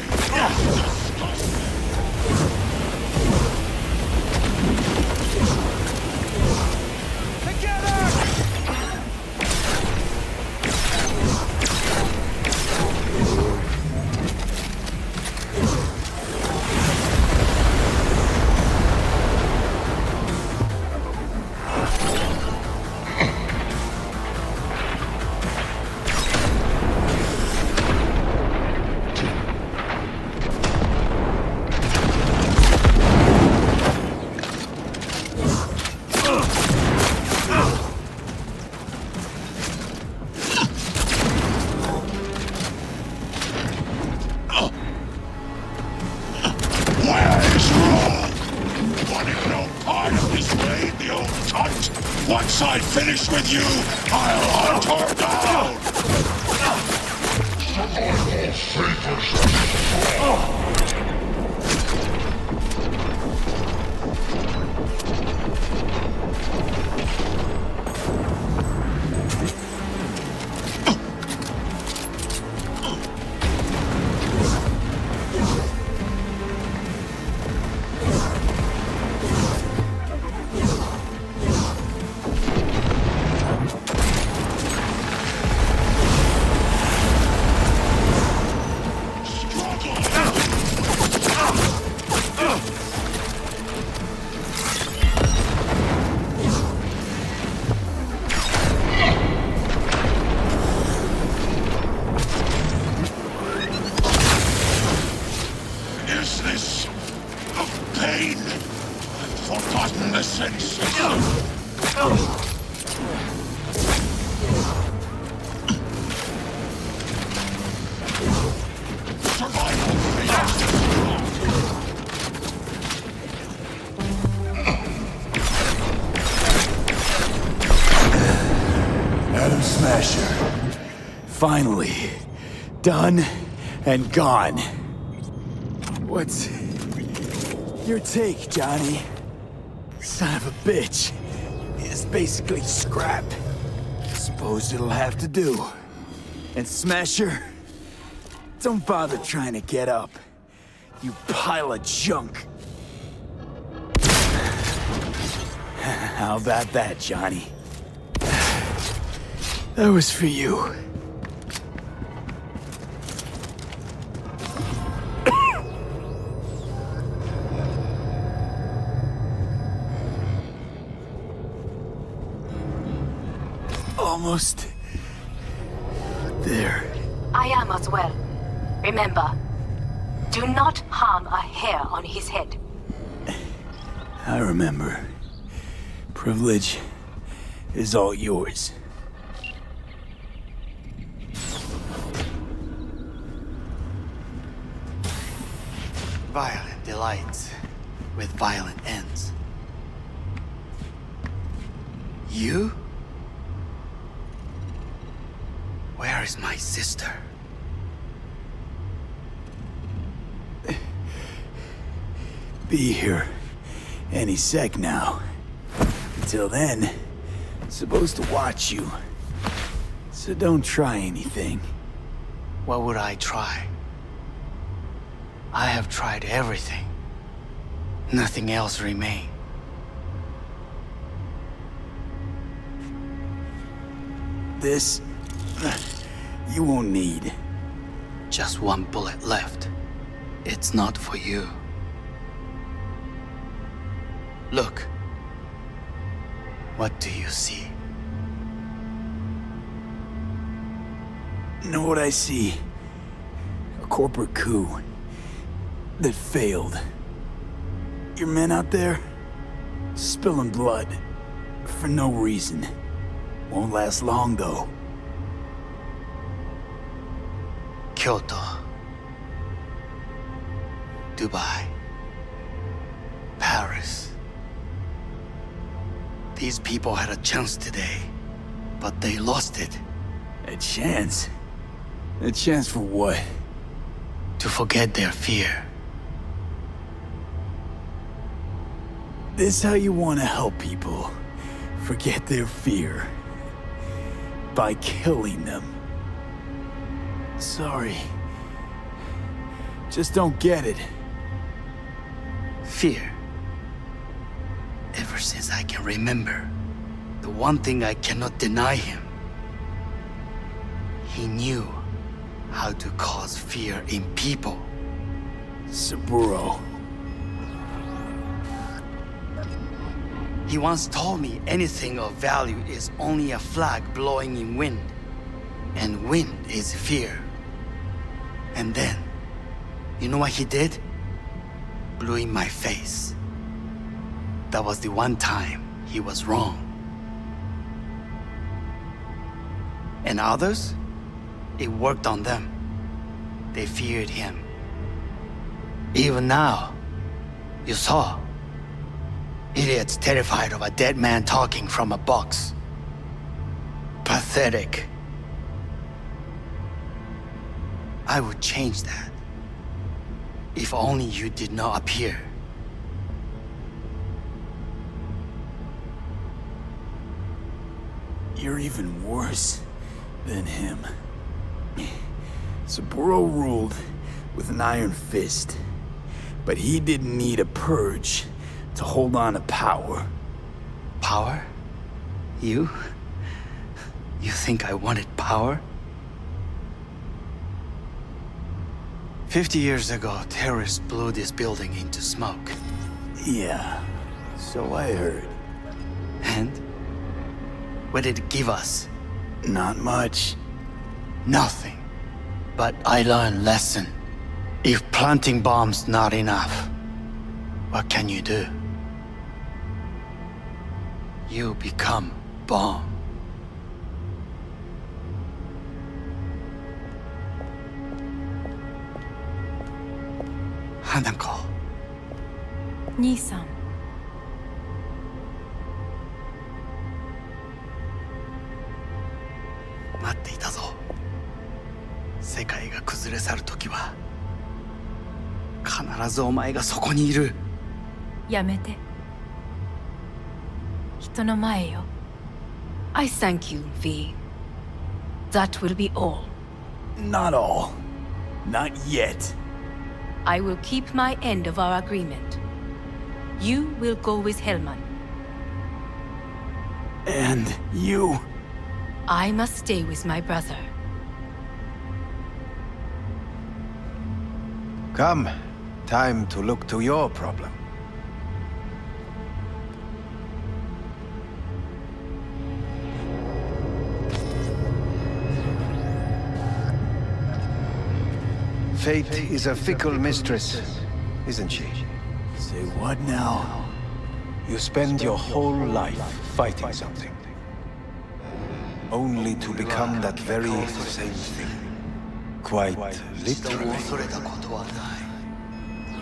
S10: Where is wrong? Want no part of this raid, the old cunt? Once I finish with you, I'll hunt her down! Is this of pain? I've forgotten the sense. Survival feels
S2: Adam Smasher. Finally. Done and gone. What's your take, Johnny? Son of a bitch. It's basically scrap. Suppose it'll have to do. And Smasher, don't bother trying to get up. You pile of junk. How about that, Johnny? That was for you. Almost there.
S4: I am as well. Remember, do not harm a hair on his head.
S2: I remember. Privilege is all yours.
S9: Violent delights with violent ends. You? Where is my sister?
S2: Be here any sec now. Until then, I'm supposed to watch you. So don't try anything.
S9: What would I try? I have tried everything. Nothing else remains.
S2: This... you won't need.
S9: Just one bullet left. It's not for you. Look. What do you see?
S2: Know what I see? A corporate coup that failed. Your men out there, spilling blood for no reason. Won't last long, though.
S9: Kyoto. Dubai. Paris. These people had a chance today, but they lost it.
S2: A chance? A chance for what?
S9: To forget their fear.
S2: This how you want to help people forget their fear? By killing them. Sorry. Just don't get it.
S9: Fear. Ever since I can remember, the one thing I cannot deny him. He knew how to cause fear in people.
S2: Saburo.
S9: He once told me anything of value is only a flag blowing in wind. And wind is fear. And then, you know what he did? Blew in my face. That was the one time he was wrong. And others? It worked on them. They feared him. Even now, you saw. Idiots terrified of a dead man talking from a box. Pathetic. I would change that. If only you did not appear.
S2: You're even worse than him. Saburo ruled with an iron fist, but he didn't need a purge to hold on to power.
S9: Power? You? You think I wanted power? 50 years ago, terrorists blew this building into smoke.
S2: Yeah, so I heard.
S9: And? What did it give us?
S2: Not much.
S9: Nothing. But I learned lesson. If planting bombs not enough, what can you do? You become bomb. Hanako.
S4: 兄さん。
S9: 待っていたぞ。世界が崩れ去る時は必ずお前がそこにいる。
S4: やめて。人の前よ。I thank you, V. That will be all.
S2: Not all. Not yet.
S4: I will keep my end of our agreement. You will go with Hellman.
S2: And you?
S4: I must stay with my brother.
S8: Come. Time to look to your problem. Fate is a fickle mistress, isn't she?
S2: Say what now?
S8: You spend your whole life fighting something, only to become that very same thing. Quite literally.
S9: 恐れたことはない。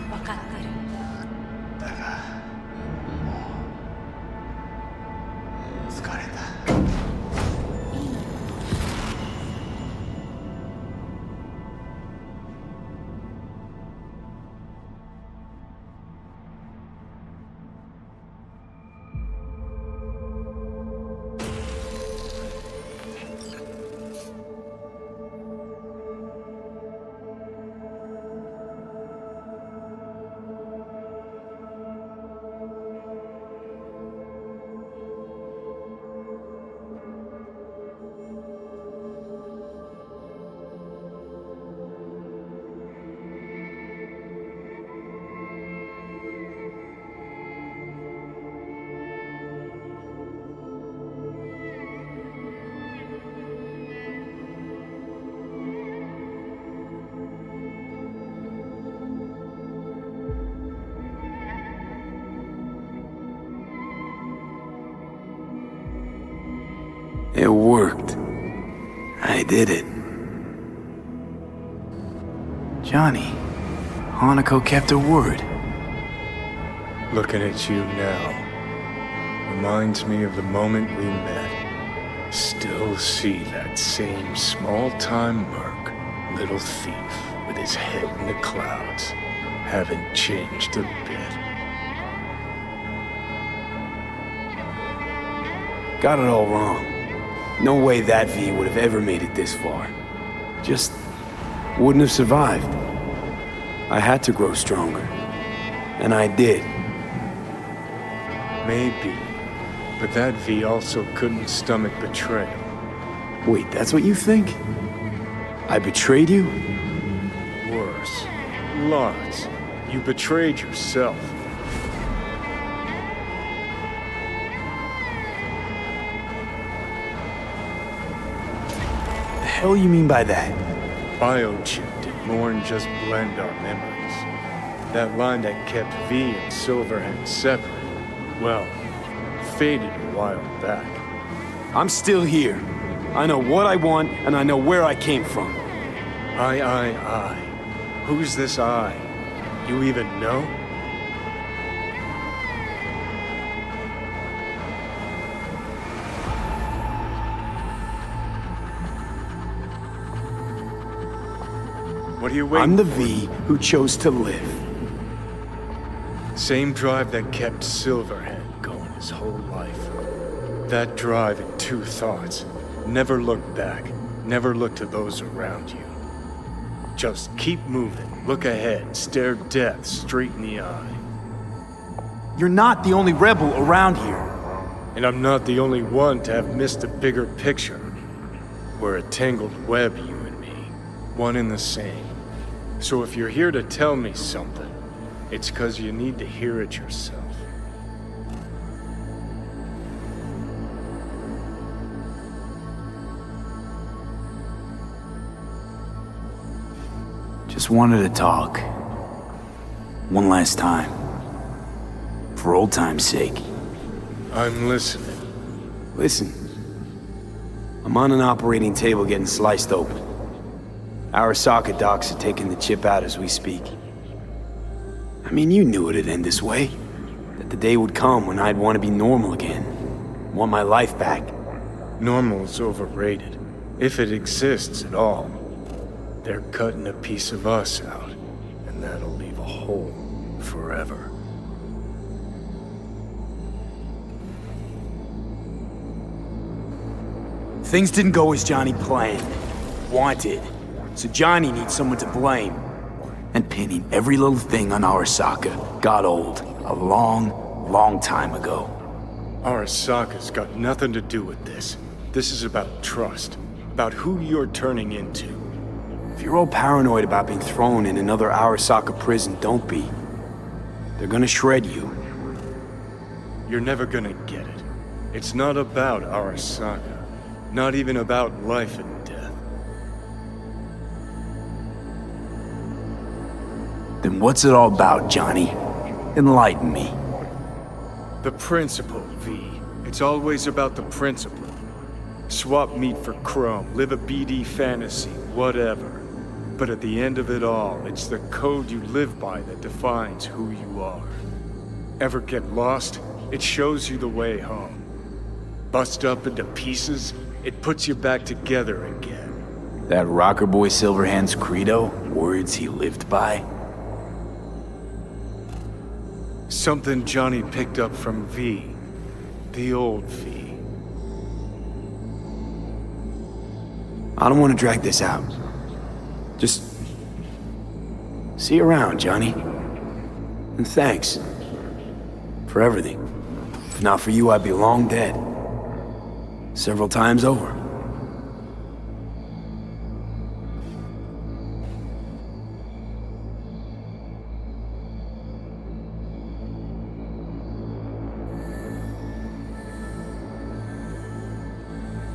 S4: 分かってる。
S9: だが、疲れた。
S2: It worked. I did it. Johnny, Hanako kept her word.
S1: Looking at you now reminds me of the moment we met. Still see that same small-time merc, little thief with his head in the clouds. Haven't changed a bit.
S2: Got it all wrong. No way that V would have ever made it this far. Just wouldn't have survived. I had to grow stronger. And I did.
S1: Maybe. But that V also couldn't stomach betrayal.
S2: Wait, that's what you think? I betrayed you?
S1: Worse. Lots. You betrayed yourself.
S2: The hell you mean by that?
S1: Biochip did more than just blend our memories. That line that kept V and Silverhand separate, well, faded a while back.
S2: I'm still here. I know what I want, and I know where I came from.
S1: I. Who's this I? You even know? What are you waiting
S2: I'm the
S1: for?
S2: V who chose to live.
S1: Same drive that kept Silverhand going his whole life. That drive and two thoughts. Never look back. Never look to those around you. Just keep moving. Look ahead. Stare death straight in the eye.
S2: You're not the only rebel around here.
S1: And I'm not the only one to have missed the bigger picture. We're a tangled web, you and me. One and the same. So if you're here to tell me something, it's 'cause you need to hear it yourself.
S2: Just wanted to talk. One last time. For old time's sake.
S1: I'm listening.
S2: Listen. I'm on an operating table getting sliced open. Arasaka docs are taking the chip out as we speak. I mean, you knew it'd end this way. That the day would come when I'd want to be normal again. Want my life back.
S1: Normal's overrated. If it exists at all. They're cutting a piece of us out, and that'll leave a hole forever.
S2: Things didn't go as Johnny planned. Wanted. So Johnny needs someone to blame. And pinning every little thing on Arasaka got old a long, long time ago.
S1: Arasaka's got nothing to do with this. This is about trust. About who you're turning into.
S2: If you're all paranoid about being thrown in another Arasaka prison, don't be. They're gonna shred you.
S1: You're never gonna get it. It's not about Arasaka. Not even about life and death.
S2: Then what's it all about, Johnny? Enlighten me.
S1: The principle, V. It's always about the principle. Swap meat for chrome, live a BD fantasy, whatever. But at the end of it all, it's the code you live by that defines who you are. Ever get lost? It shows you the way home. Bust up into pieces? It puts you back together again.
S2: That rocker boy Silverhand's credo? Words he lived by?
S1: Something Johnny picked up from V. The old V.
S2: I don't want to drag this out. Just see you around, Johnny. And thanks for everything. If not for you, I'd be long dead. Several times over.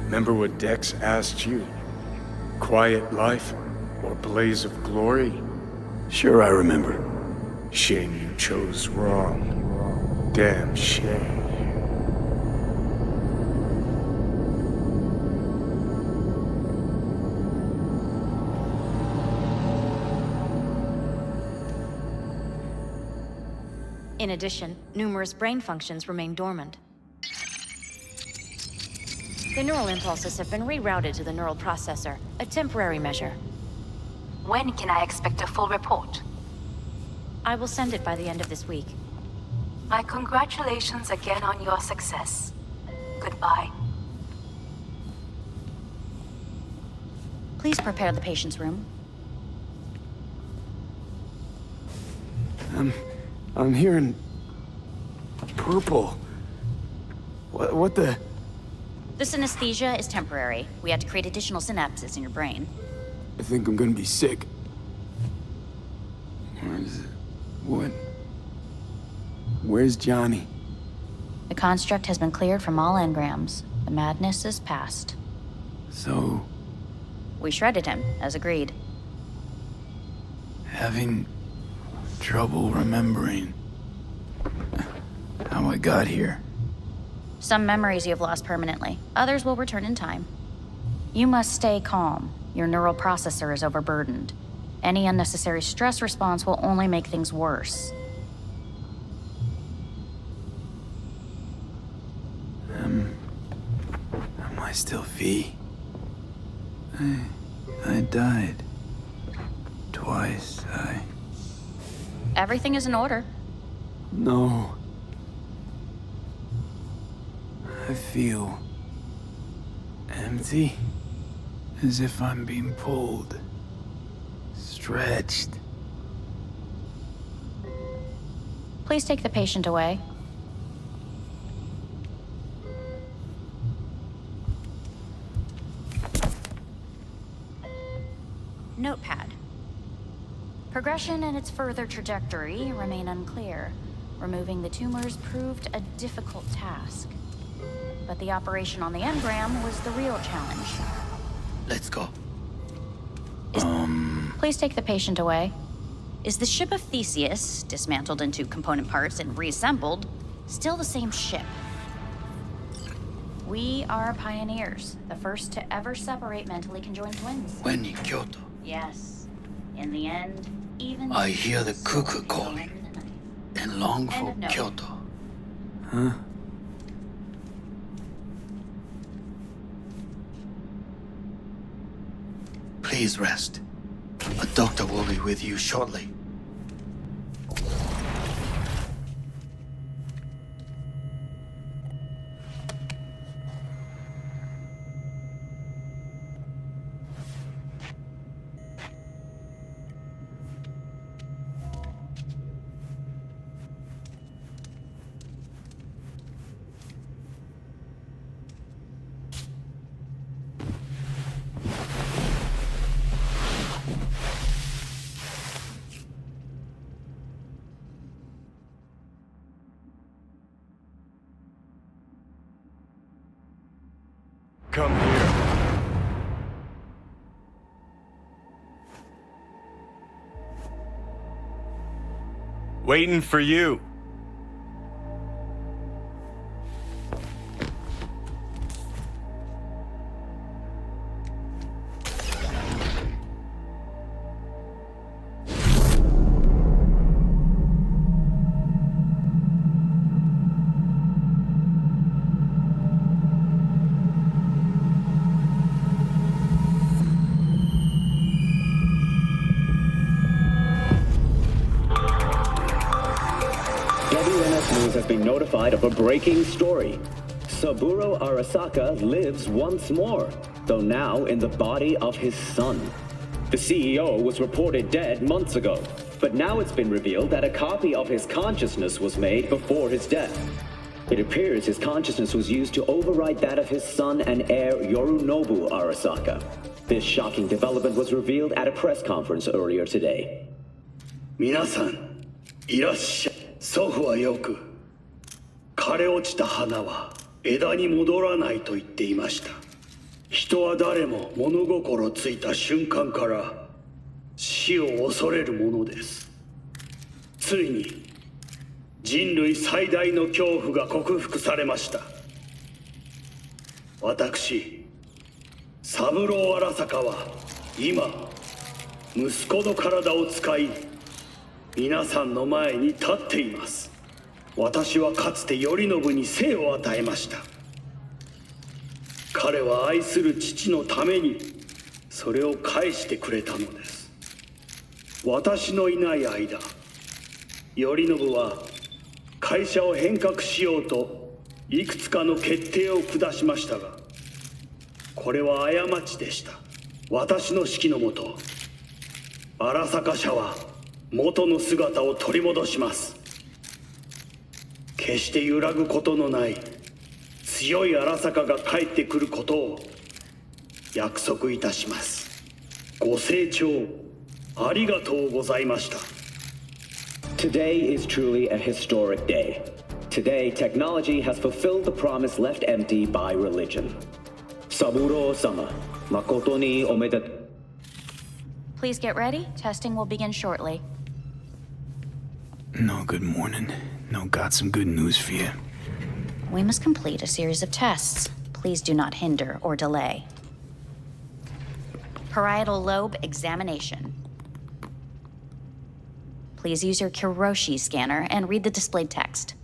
S1: Remember what Dex asked you? Quiet life or blaze of glory?
S2: Sure, I remember.
S1: Shame you chose wrong. Damn shame.
S15: In addition, numerous brain functions remain dormant. The neural impulses have been rerouted to the neural processor, a temporary measure.
S4: When can I expect a full report?
S15: I will send it by the end of this week.
S4: My congratulations again on your success. Goodbye.
S15: Please prepare the patient's room.
S2: I'm hearing... purple. What the...
S15: The synesthesia is temporary. We had to create additional synapses in your brain.
S2: I think I'm gonna be sick. Where's Johnny?
S15: The construct has been cleared from all engrams. The madness is past.
S2: So...
S15: We shredded him, as agreed.
S2: having trouble remembering how I got here.
S15: Some memories you have lost permanently. Others will return in time. You must stay calm. Your neural processor is overburdened. Any unnecessary stress response will only make things worse.
S2: Am I still V? I died. Twice,
S15: Everything is in order.
S2: No. I feel empty. As if I'm being pulled. Stretched.
S15: Please take the patient away. Notepad. Progression and its further trajectory remain unclear. Removing the tumors proved a difficult task. But the operation on the engram was the real challenge.
S9: Let's go.
S15: Please take the patient away. Is the ship of Theseus, dismantled into component parts and reassembled, still the same ship? We are pioneers, the first to ever separate mentally conjoined twins.
S9: When in Kyoto,
S15: Yes. In the end, even...
S9: I hear the cuckoo calling and long
S15: End
S9: for
S15: of note.
S9: Kyoto.
S2: Huh?
S9: Please rest. A doctor will be with you shortly.
S1: Come here. Waiting for you.
S16: Has been notified of a breaking story. Saburo Arasaka lives once more, though now in the body of his son. The CEO was reported dead months ago, but now it's been revealed that a copy of his consciousness was made before his death. It appears his consciousness was used to override that of his son and heir Yorunobu Arasaka. This shocking development was revealed at a press conference earlier today.
S17: 皆さん、いらっしゃい。祖父はよく、枯れ落ちた花は枝に戻らないと言っていました。人は誰も物心ついた瞬間から死を恐れるものです。ついに人類最大の恐怖が克服されました。私、三郎荒坂は今、息子の体を使い、皆さんの前に立っています。私はかつて頼信に生を与えました。彼は愛する父のためにそれを返してくれたのです。私のいない間、頼信は会社を変革しようといくつかの決定を下しましたが、これは過ちでした。私の指揮のもと、荒坂社は元の姿を取り戻します。決して揺らぐことのない強い荒坂が帰ってくることを約束いたします。ご清聴ありがとうございました。
S16: Today is truly a historic day. Today, technology has fulfilled the promise left empty by religion. Saburo-sama, makoto ni omedetou.
S15: Please get ready. Testing will begin shortly.
S2: No, good morning. No, got some good news for you.
S15: We must complete a series of tests. Please do not hinder or delay. Parietal lobe examination. Please use your Kiroshi scanner and read the displayed text.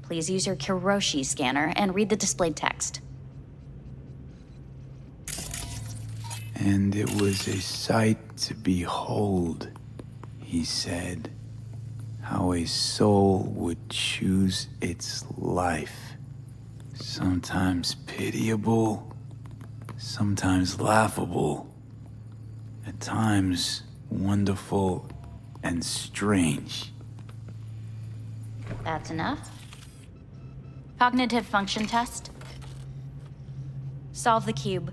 S15: Please use your Kiroshi scanner and read the displayed text.
S2: And it was a sight to behold, he said, how a soul would choose its life. Sometimes pitiable, sometimes laughable, at times wonderful and strange.
S15: That's enough. Cognitive function test. Solve the cube.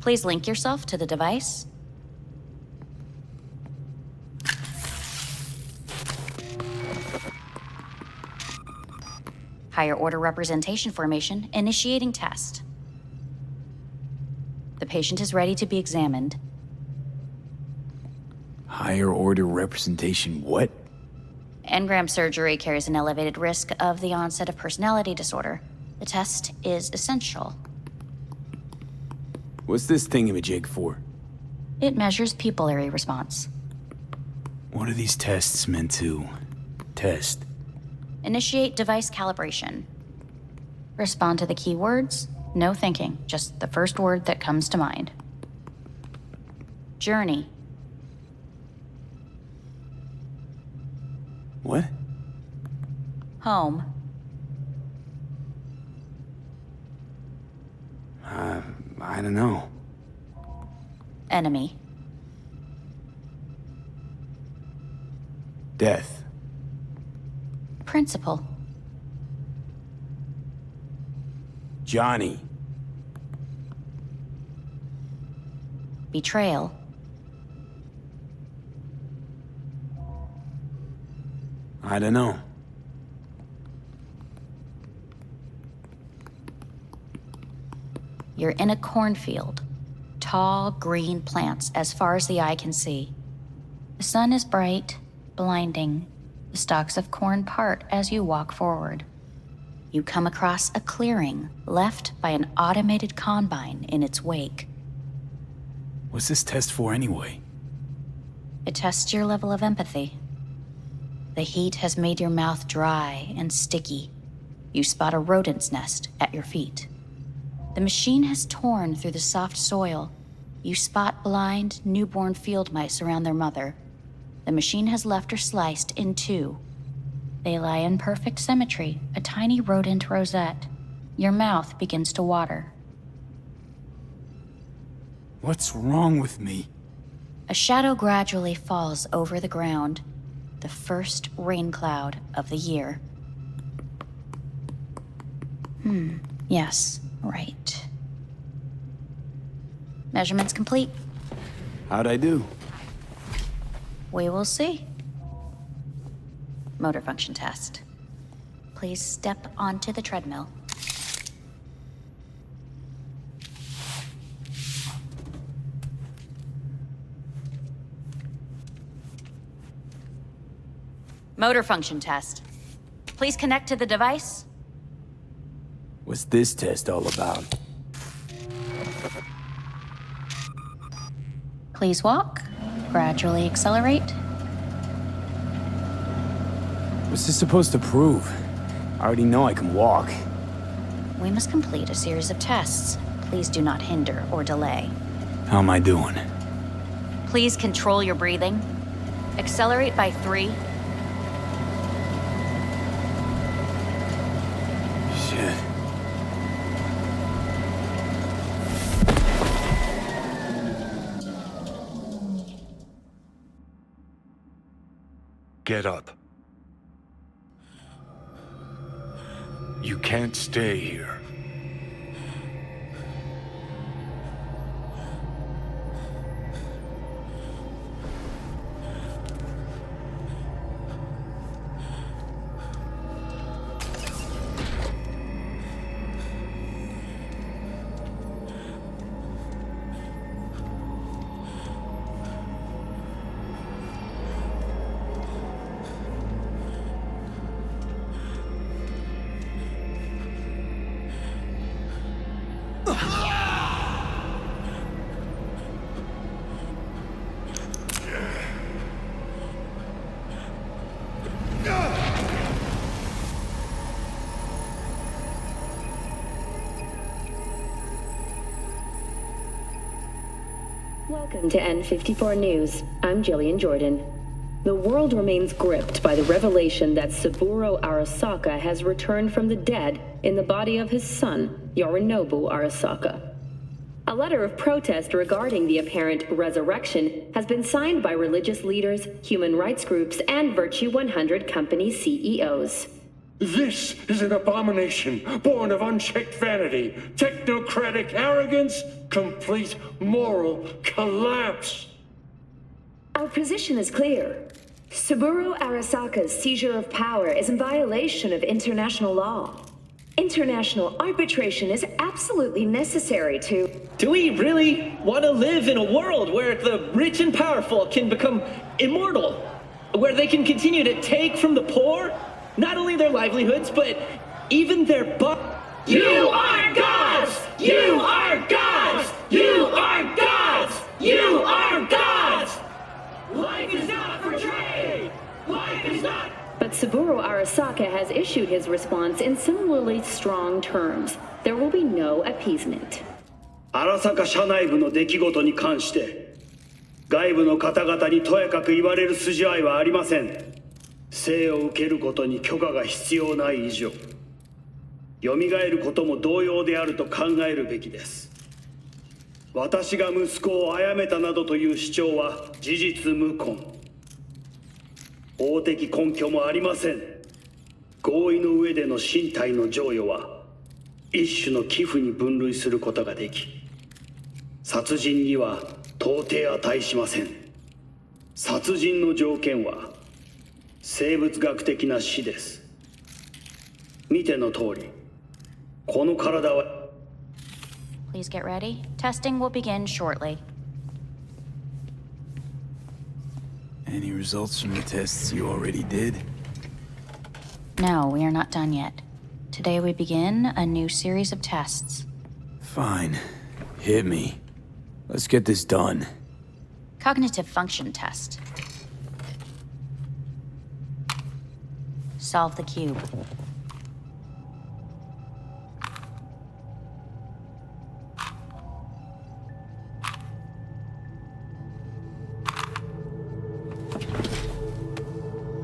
S15: Please link yourself to the device. Higher order representation formation, initiating test. The patient is ready to be examined.
S2: Higher order representation what?
S15: Engram surgery carries an elevated risk of the onset of personality disorder. The test is essential.
S2: What's this thingamajig for?
S15: It measures pupillary response.
S2: What are these tests meant to test?
S15: Initiate device calibration. Respond to the keywords. No thinking, just the first word that comes to mind. Journey.
S2: What?
S15: Home.
S2: I don't know.
S15: Enemy.
S2: Death.
S15: Principal.
S2: Johnny.
S15: Betrayal.
S2: I don't know.
S15: You're in a cornfield. Tall, green plants as far as the eye can see. The sun is bright, blinding. The stalks of corn part as you walk forward. You come across a clearing left by an automated combine in its wake.
S2: What's this test for anyway?
S15: It tests your level of empathy. The heat has made your mouth dry and sticky. You spot a rodent's nest at your feet. The machine has torn through the soft soil. You spot blind, newborn field mice around their mother. The machine has left her sliced in two. They lie in perfect symmetry, a tiny rodent rosette. Your mouth begins to water.
S2: What's wrong with me?
S15: A shadow gradually falls over the ground. The first rain cloud of the year. Yes, right. Measurements complete.
S2: How'd I do?
S15: We will see. Motor function test. Please step onto the treadmill. Motor function test. Please connect to the device.
S2: What's this test all about?
S15: Please walk. Gradually accelerate.
S2: What's this supposed to prove? I already know I can walk.
S15: We must complete a series of tests. Please do not hinder or delay.
S2: How am I doing?
S15: Please control your breathing. Accelerate by 3.
S2: Shit.
S1: Get up. You can't stay here.
S18: Welcome to N54 News. I'm Jillian Jordan. The world remains gripped by the revelation that Saburo Arasaka has returned from the dead in the body of his son, Yorinobu Arasaka. A letter of protest regarding the apparent resurrection has been signed by religious leaders, human rights groups, and Virtue 100 company CEOs.
S5: This is an abomination born of unchecked vanity, technocratic arrogance, complete moral collapse.
S18: Our position is clear. Saburo Arasaka's seizure of power is in violation of international law. International arbitration is absolutely necessary to...
S19: Do we really want to live in a world where the rich and powerful can become immortal? Where they can continue to take from the poor? Not only their livelihoods, but even their
S17: You are gods! You are gods! You are gods! You are gods! Life is not for trade! Life is not...
S18: But Saburo Arasaka has issued his response in similarly strong terms. There will be no appeasement.
S17: 荒坂社内部の出来事に関して外部の方々にとやかく言われる筋合いはありません。生を受けることに許可が必要ない以上、蘇ることも同様であると考えるべきです。私が息子を殺めたなどという主張は事実無根。法的根拠もありません。合意の上での身体の贈与は一種の寄付に分類することができ、殺人には到底値しません。殺人の条件は生物学的な死です。見ての通り、この体は
S15: Please get ready. Testing will begin shortly.
S2: Any results from the tests you already did?
S15: No, we are not done yet. Today we begin a new series of tests.
S2: Fine. Hit me. Let's get this done.
S15: Cognitive function test. Solve the cube.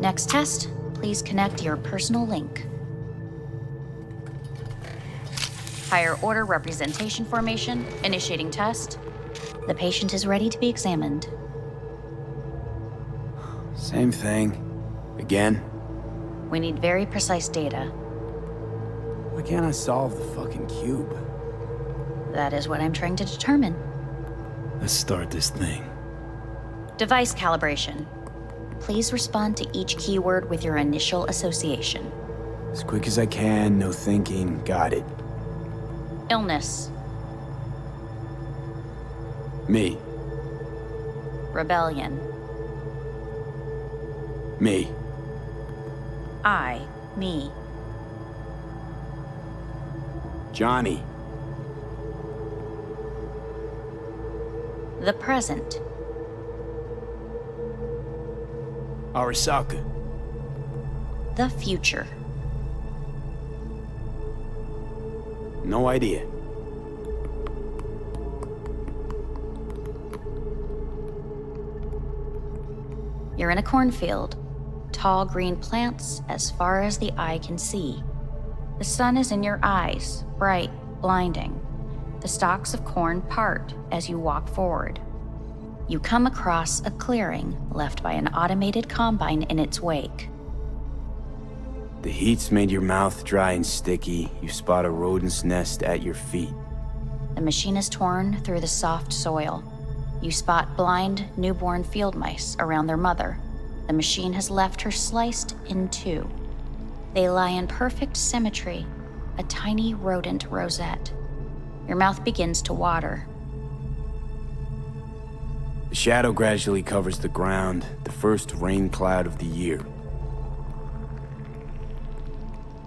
S15: Next test, please connect your personal link. Higher order representation formation, initiating test. The patient is ready to be examined.
S2: Same thing. Again?
S15: We need very precise data.
S2: Why can't I solve the fucking cube?
S15: That is what I'm trying to determine.
S2: Let's start this thing.
S15: Device calibration. Please respond to each keyword with your initial association.
S2: As quick as I can, no thinking. Got it.
S15: Illness.
S2: Me.
S15: Rebellion.
S2: Me.
S15: Me.
S2: Johnny.
S15: The present.
S2: Arasaka.
S15: The future.
S2: No idea.
S15: You're in a cornfield. Tall green plants as far as the eye can see. The sun is in your eyes, bright, blinding. The stalks of corn part as you walk forward. You come across a clearing left by an automated combine in its wake.
S2: The heat's made your mouth dry and sticky. You spot a rodent's nest at your feet.
S15: The machine is torn through the soft soil. You spot blind, newborn field mice around their mother. The machine has left her sliced in two. They lie in perfect symmetry, a tiny rodent rosette. Your mouth begins to water.
S2: The shadow gradually covers the ground, the first rain cloud of the year.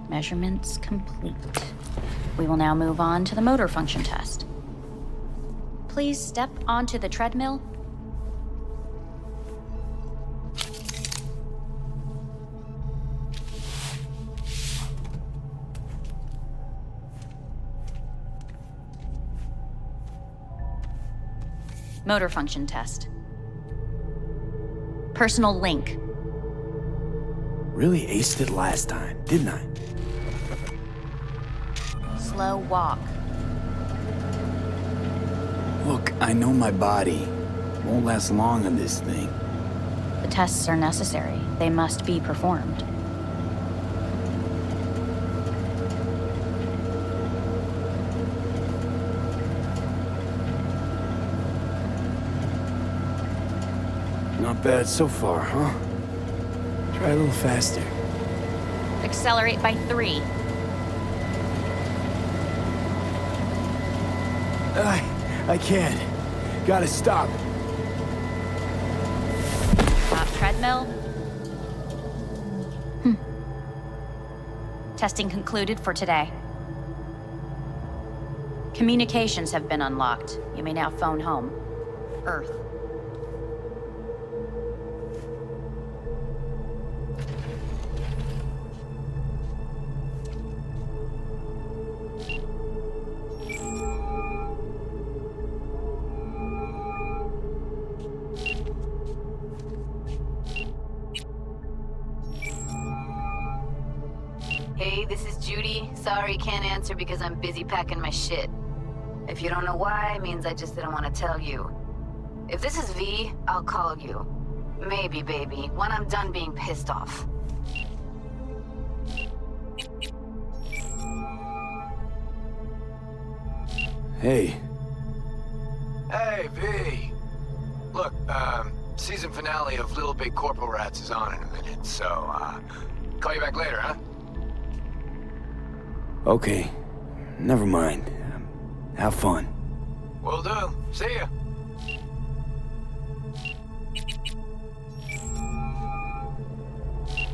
S15: Measurements complete. We will now move on to the motor function test. Please step onto the treadmill. Motor function test. Personal link.
S2: Really aced it last time, didn't I?
S15: Slow walk.
S2: Look, I know my body. Won't last long on this thing.
S15: The tests are necessary. They must be performed.
S2: Not bad so far, huh? Try a little faster.
S15: Accelerate by 3.
S2: I can't. Gotta stop.
S15: Stop treadmill. Testing concluded for today. Communications have been unlocked. You may now phone home. Earth.
S6: Hey, this is Judy. Sorry, can't answer because I'm busy packing my shit. If you don't know why, it means I just didn't want to tell you. If this is V, I'll call you. Maybe, baby, when I'm done being pissed off.
S2: Hey.
S8: Hey, V. Look, season finale of Little Big Corporal Rats is on in a minute, so, call you back later, huh?
S2: Okay. Never mind. Have fun.
S8: Will do. See ya.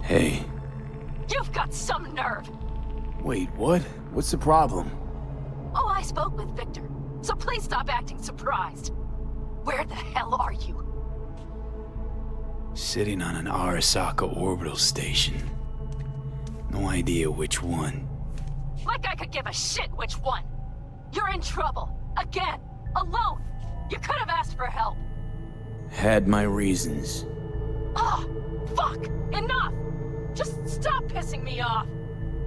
S2: Hey.
S7: You've got some nerve.
S2: Wait, what? What's the problem?
S7: Oh, I spoke with Victor, so please stop acting surprised. Where the hell are you?
S2: Sitting on an Arasaka orbital station. No idea which one.
S7: Like I could give a shit which one. You're in trouble. Again. Alone. You could have asked for help.
S2: Had my reasons.
S7: Oh, fuck. Enough. Just stop pissing me off.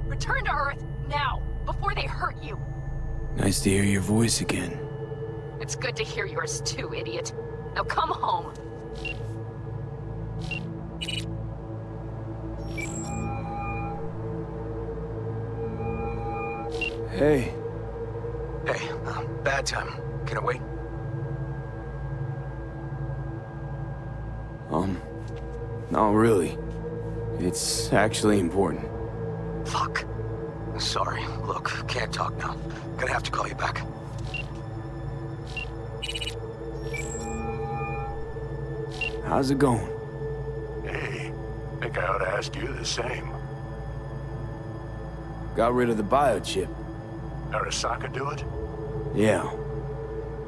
S7: Return to Earth now, before they hurt you.
S2: Nice to hear your voice again.
S7: It's good to hear yours too, idiot. Now come home.
S2: Hey.
S8: Hey, bad time. Can I wait?
S2: Not really. It's actually important.
S8: Fuck. Sorry. Look, can't talk now. Gonna have to call you back.
S2: How's it going?
S5: Hey, think I ought to ask you the same.
S2: Got rid of the biochip.
S5: Arasaka do it?
S2: Yeah.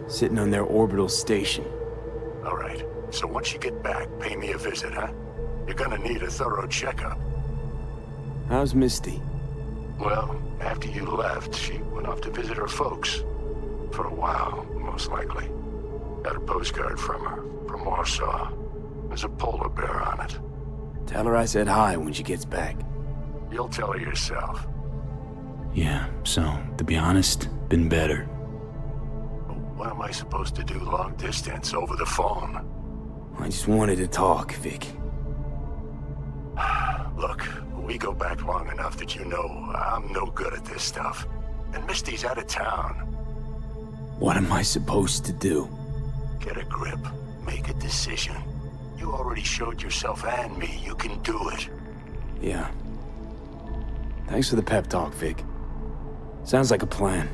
S2: Sitting on their orbital station.
S5: All right. So once you get back, pay me a visit, huh? You're gonna need a thorough checkup.
S2: How's Misty?
S5: Well, after you left, she went off to visit her folks. For a while, most likely. Got a postcard from her, from Warsaw. There's a polar bear on it.
S2: Tell her I said hi when she gets back.
S5: You'll tell her yourself.
S2: Yeah, so, to be honest, been better.
S5: What am I supposed to do long distance over the phone?
S2: I just wanted to talk, Vic.
S5: Look, we go back long enough that you know I'm no good at this stuff. And Misty's out of town.
S2: What am I supposed to do?
S5: Get a grip. Make a decision. You already showed yourself and me you can do it.
S2: Yeah. Thanks for the pep talk, Vic. Sounds like a plan.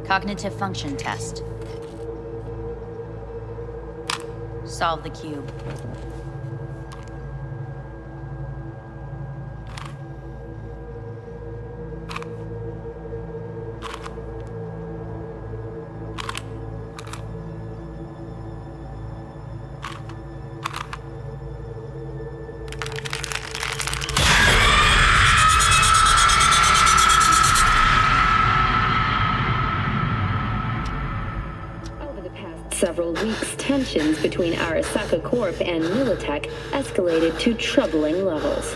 S15: Cognitive function test. Solve the cube.
S18: Several weeks, tensions between Arasaka Corp and Militech escalated to troubling levels.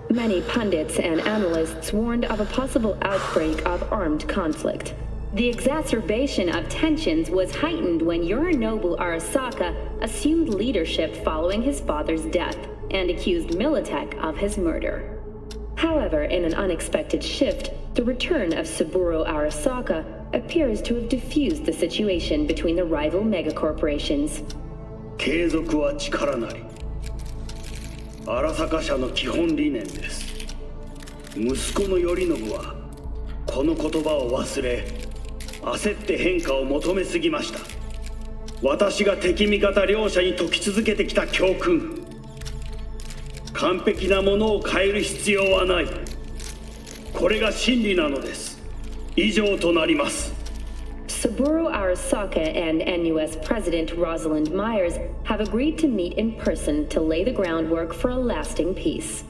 S18: Many pundits and analysts warned of a possible outbreak of armed conflict. The exacerbation of tensions was heightened when Yorinobu Arasaka assumed leadership following his father's death and accused Militech of his murder. However, in an unexpected shift, the return of Saburo Arasaka appears to have diffused the situation between the rival megacorporations.
S17: 継続は力なり。荒坂社の基本理念です。息子の頼信はこの言葉を忘れ、焦って変化を求めすぎました。私が敵味方両者に説き続けてきた教訓。完璧なものを変える必要はない。これが真理なのです。以上となります。
S18: Saburo Arasaka and NUS President Rosalind Myers have agreed to meet in person to lay the groundwork for a lasting peace.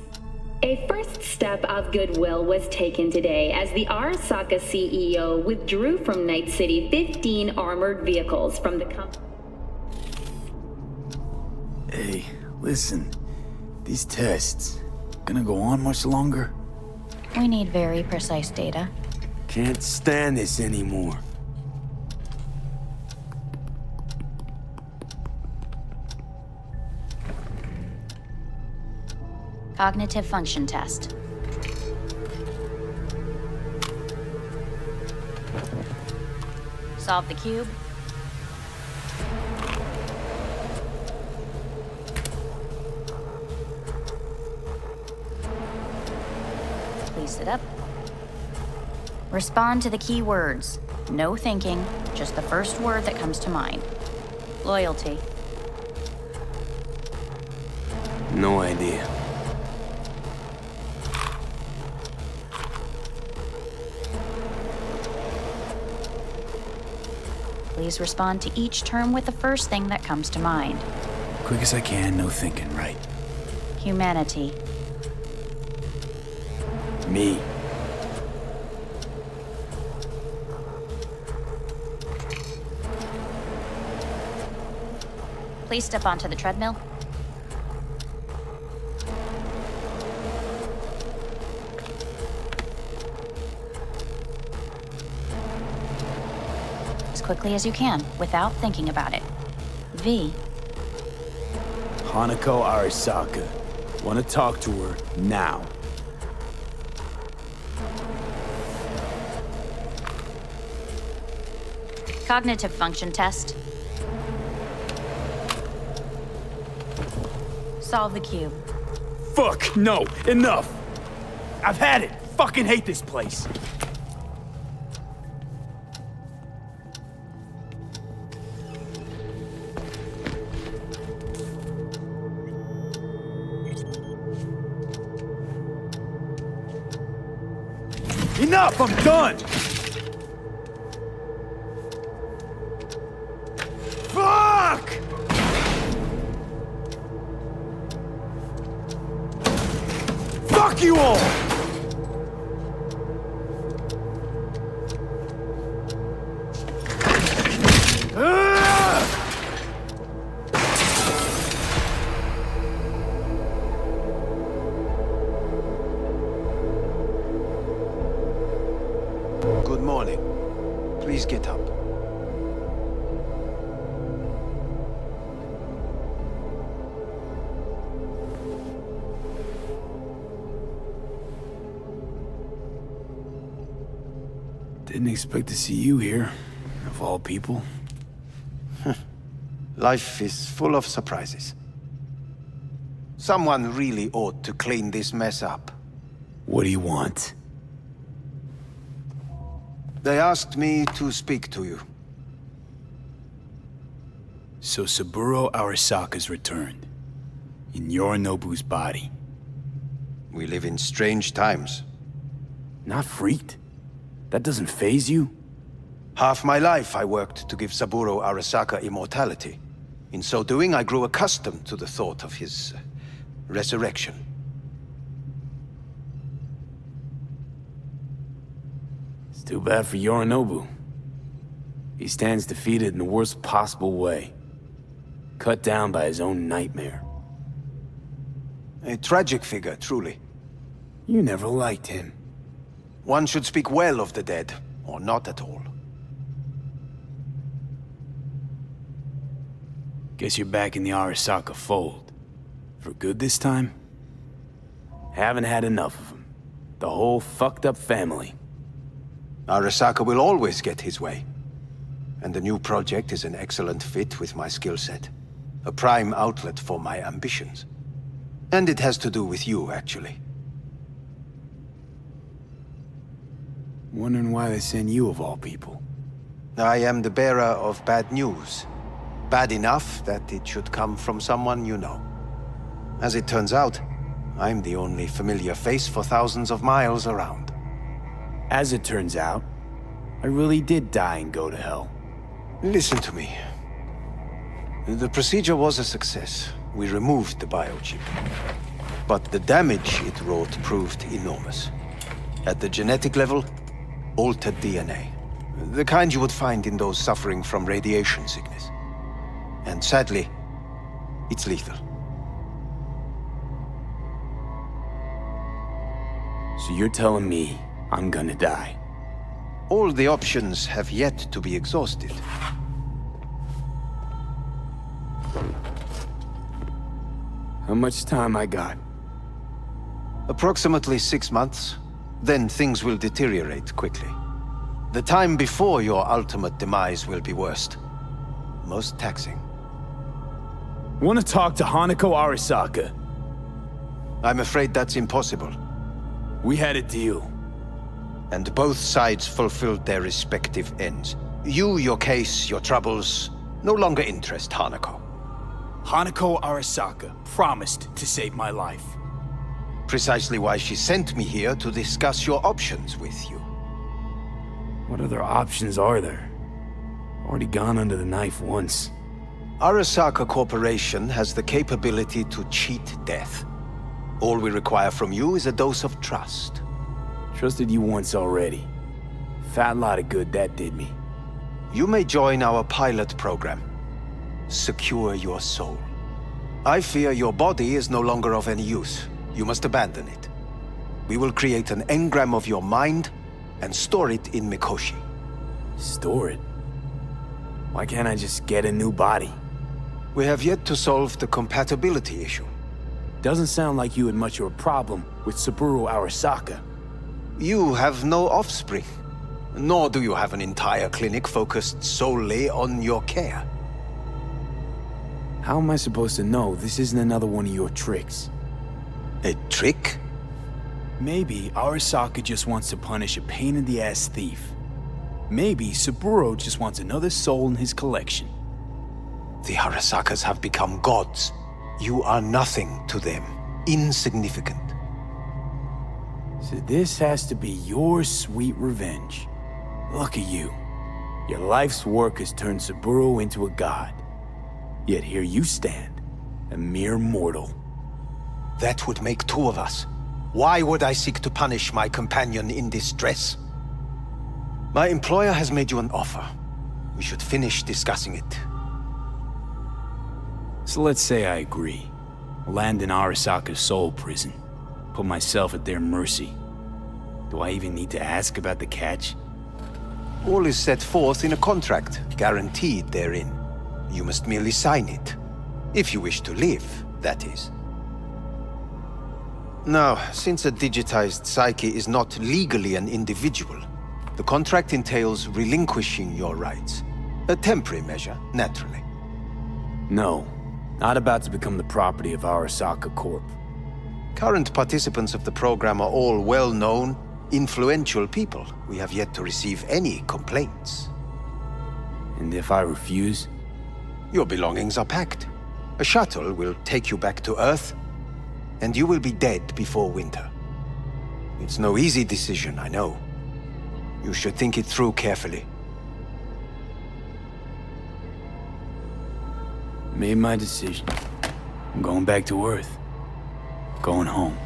S18: A first step of goodwill was taken today as the Arasaka CEO withdrew from Night City 15 armored vehicles from the company.
S2: Hey, listen. These tests, gonna go on much longer?
S15: We need very precise data.
S2: Can't stand this anymore.
S15: Cognitive function test. Solve the cube. Please sit up. Respond to the key words. No thinking, just the first word that comes to mind. Loyalty.
S2: No idea.
S15: Please respond to each term with the first thing that comes to mind.
S2: Quick as I can, no thinking, right?
S15: Humanity.
S2: Me.
S15: Please step onto the treadmill. As quickly as you can, without thinking about it. V.
S2: Hanako Arasaka. Want to talk to her now.
S15: Cognitive function test. Solve the cube.
S2: Fuck, no, enough! I've had it! Fucking hate this place! Enough! I'm done! Fuck! Fuck you all!
S8: Good morning. Please get up.
S2: Didn't expect to see you here, of all people.
S8: Life is full of surprises. Someone really ought to clean this mess up.
S2: What do you want?
S8: They asked me to speak to you.
S2: So Saburo Arasaka's returned. In Yorinobu's body.
S8: We live in strange times.
S2: Not freaked? That doesn't faze you?
S8: Half my life I worked to give Saburo Arasaka immortality. In so doing, I grew accustomed to the thought of his resurrection.
S2: It's too bad for Yorinobu. He stands defeated in the worst possible way. Cut down by his own nightmare.
S8: A tragic figure, truly.
S2: You never liked him.
S8: One should speak well of the dead, or not at all.
S2: Guess you're back in the Arasaka fold. For good this time? Haven't had enough of him. The whole fucked up family.
S8: Arasaka will always get his way. And the new project is an excellent fit with my skill set. A prime outlet for my ambitions. And it has to do with you, actually.
S2: Wondering why they send you of all people.
S8: I am the bearer of bad news. Bad enough that it should come from someone you know. As it turns out, I'm the only familiar face for thousands of miles around.
S2: As it turns out, I really did die and go to hell.
S8: Listen to me. The procedure was a success. We removed the biochip. But the damage it wrought proved enormous. At the genetic level, altered DNA. The kind you would find in those suffering from radiation sickness. And sadly, it's lethal.
S2: So you're telling me I'm gonna die?
S8: All the options have yet to be exhausted.
S2: How much time I got?
S8: Approximately 6 months. Then things will deteriorate quickly. The time before your ultimate demise will be worst. Most taxing.
S2: Want to talk to Hanako Arasaka?
S8: I'm afraid that's impossible.
S2: We had a deal.
S8: And both sides fulfilled their respective ends. You, your case, your troubles, no longer interest Hanako.
S2: Hanako Arasaka promised to save my life.
S8: Precisely why she sent me here to discuss your options with you.
S2: What other options are there? Already gone under the knife once.
S8: Arasaka Corporation has the capability to cheat death. All we require from you is a dose of trust.
S2: Trusted you once already. Fat lot of good that did me.
S8: You may join our pilot program. secure your soul. I fear your body is no longer of any use. You must abandon it. We will create an engram of your mind and store it in Mikoshi.
S2: Store it? Why can't I just get a new body?
S8: We have yet to solve the compatibility issue.
S2: Doesn't sound like you had much of a problem with Saburo Arasaka.
S8: You have no offspring, nor do you have an entire clinic focused solely on your care.
S2: How am I supposed to know this isn't another one of your tricks?
S8: A trick?
S2: Maybe Arasaka just wants to punish a pain-in-the-ass thief. Maybe Saburo just wants another soul in his collection.
S8: The Arasakas have become gods. You are nothing to them. Insignificant.
S2: So this has to be your sweet revenge. Look at you. Your life's work has turned Saburo into a god. Yet here you stand, a mere mortal.
S8: That would make two of us. Why would I seek to punish my companion in distress? My employer has made you an offer. We should finish discussing it.
S2: So let's say I agree. Land in Arasaka's soul prison. Put myself at their mercy. Do I even need to ask about the catch?
S8: All is set forth in a contract, guaranteed therein. You must merely sign it. If you wish to live, that is. Now, since a digitized psyche is not legally an individual, the contract entails relinquishing your rights. A temporary measure, naturally.
S2: No, not about to become the property of Arasaka Corp.
S8: Current participants of the program are all well-known, influential people. We have yet to receive any complaints.
S2: And if I refuse?
S8: Your belongings are packed. A shuttle will take you back to Earth, and you will be dead before winter. It's no easy decision, I know. You should think it through carefully.
S2: Made my decision. I'm going back to Earth. Going home.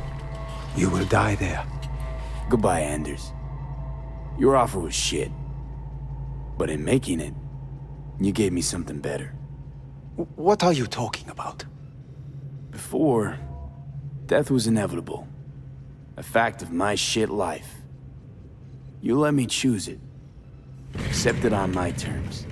S8: You will die there.
S2: Goodbye, Anders. Your offer was shit. But in making it, you gave me something better.
S8: What are you talking about?
S2: Before, death was inevitable. A fact of my shit life. You let me choose it. Accept it on my terms.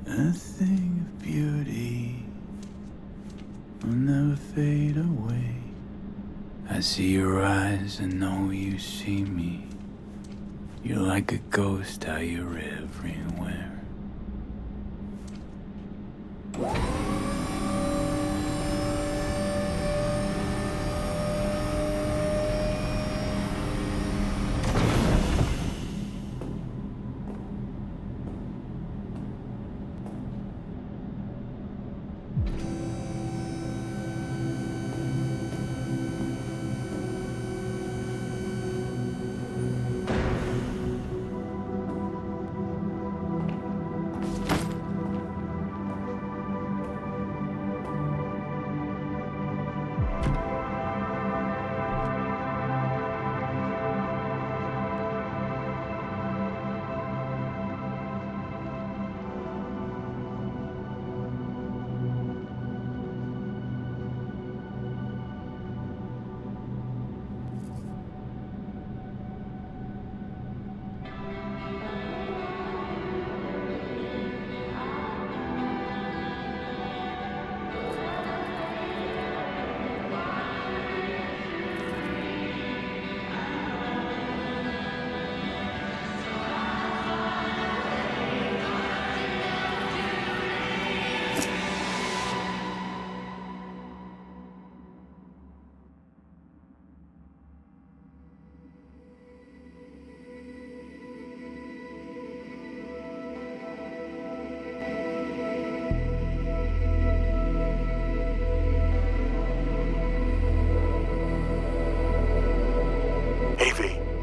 S2: A thing of beauty will never fade away. I see your eyes and know you see me. You're like a ghost, how you're everywhere.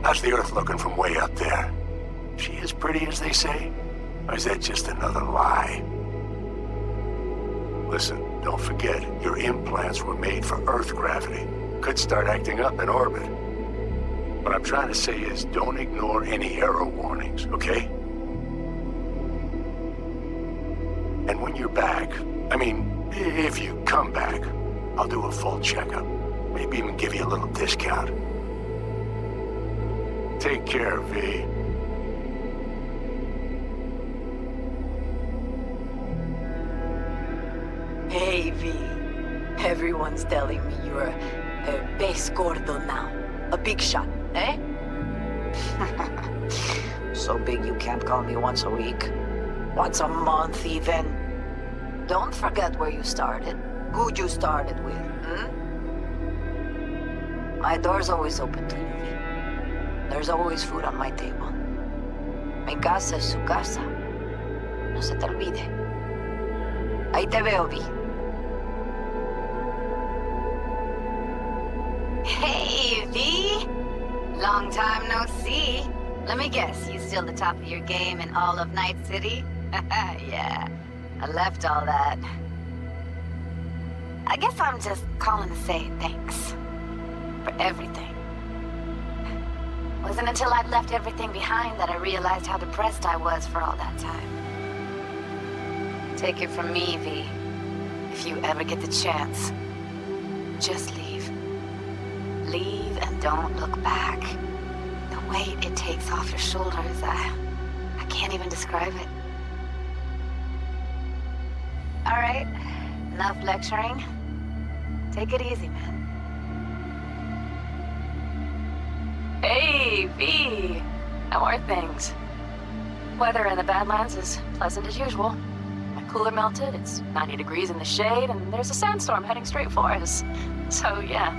S5: How's the Earth looking from way up there? She as pretty as they say? Or is that just another lie? Listen, don't forget, your implants were made for Earth gravity. Could start acting up in orbit. What I'm trying to say is, don't ignore any error warnings, okay? And when you're back, I mean, if you come back, I'll do a full checkup. Maybe even give you a little discount. Take care, V.
S7: Hey, V. Everyone's telling me you're a base gordo now. A big shot, eh? So big you can't call me once a week. Once a month, even. Don't forget where you started. Who you started with, My door's always open to you, V. There's always food on my table. Mi casa es su casa. No se te olvide. Ahí te veo, V.
S6: Hey, V! Long time no see. Let me guess, you still the top of your game in all of Night City? Yeah, I left all that. I guess I'm just calling to say thanks. For everything. Wasn't until I'd left everything behind that I realized how depressed I was for all that time. Take it from me, V. If you ever get the chance, just leave. Leave and don't look back. The weight it takes off your shoulders, I can't even describe it. All right, enough lecturing. Take it easy, man.
S7: Hey, V! How are things? Weather in the Badlands is pleasant as usual. My cooler melted, it's 90 degrees in the shade, and there's a sandstorm heading straight for us. So, yeah,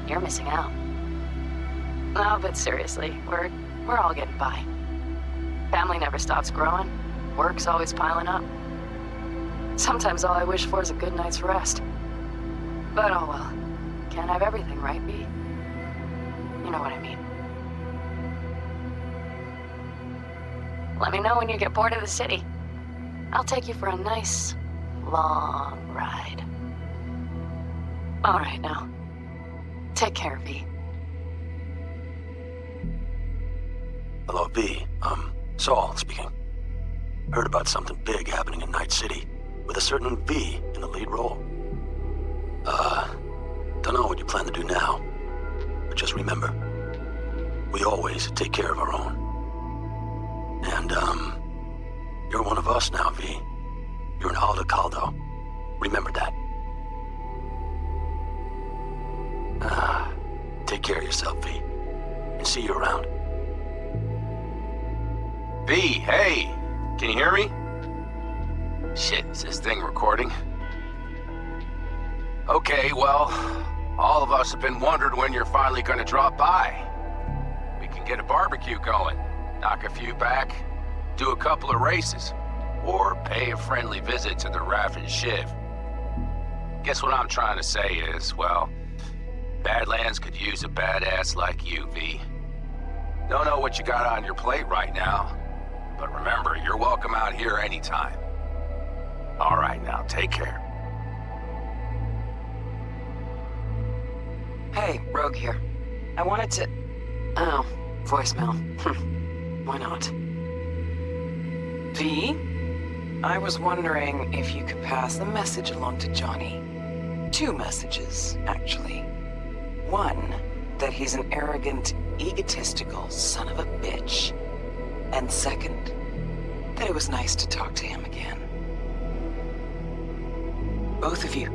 S7: you're missing out. No, but seriously, we're all getting by. Family never stops growing. Work's always piling up. Sometimes all I wish for is a good night's rest. But oh well. Can't have everything, right, V? You know what I mean. Let me know when you get bored of the city. I'll take you for a nice, long ride. All right, now. Take care, V.
S5: Hello, V. Saul speaking. Heard about something big happening in Night City, with a certain V in the lead role. Don't know what you plan to do now, but just remember, we always take care of our own. And, you're one of us now, V. You're an Aldecaldo. Remember that. Take care of yourself, V. And see you around.
S20: V, hey! Can you hear me? Shit, is this thing recording? Okay, well, all of us have been wondering when you're finally gonna drop by. We can get a barbecue going, knock a few back, do a couple of races, or pay a friendly visit to the Raff and Shiv. Guess what I'm trying to say is, well, Badlands could use a badass like you, V. Don't know what you got on your plate right now, but remember, you're welcome out here anytime. All right, now, take care.
S7: Hey, Rogue here. I wanted to... Oh, voicemail. Why not? V? I was wondering if you could pass the message along to Johnny. 2 messages, actually. One, that he's an arrogant, egotistical son of a bitch. And second, that it was nice to talk to him again. Both of you,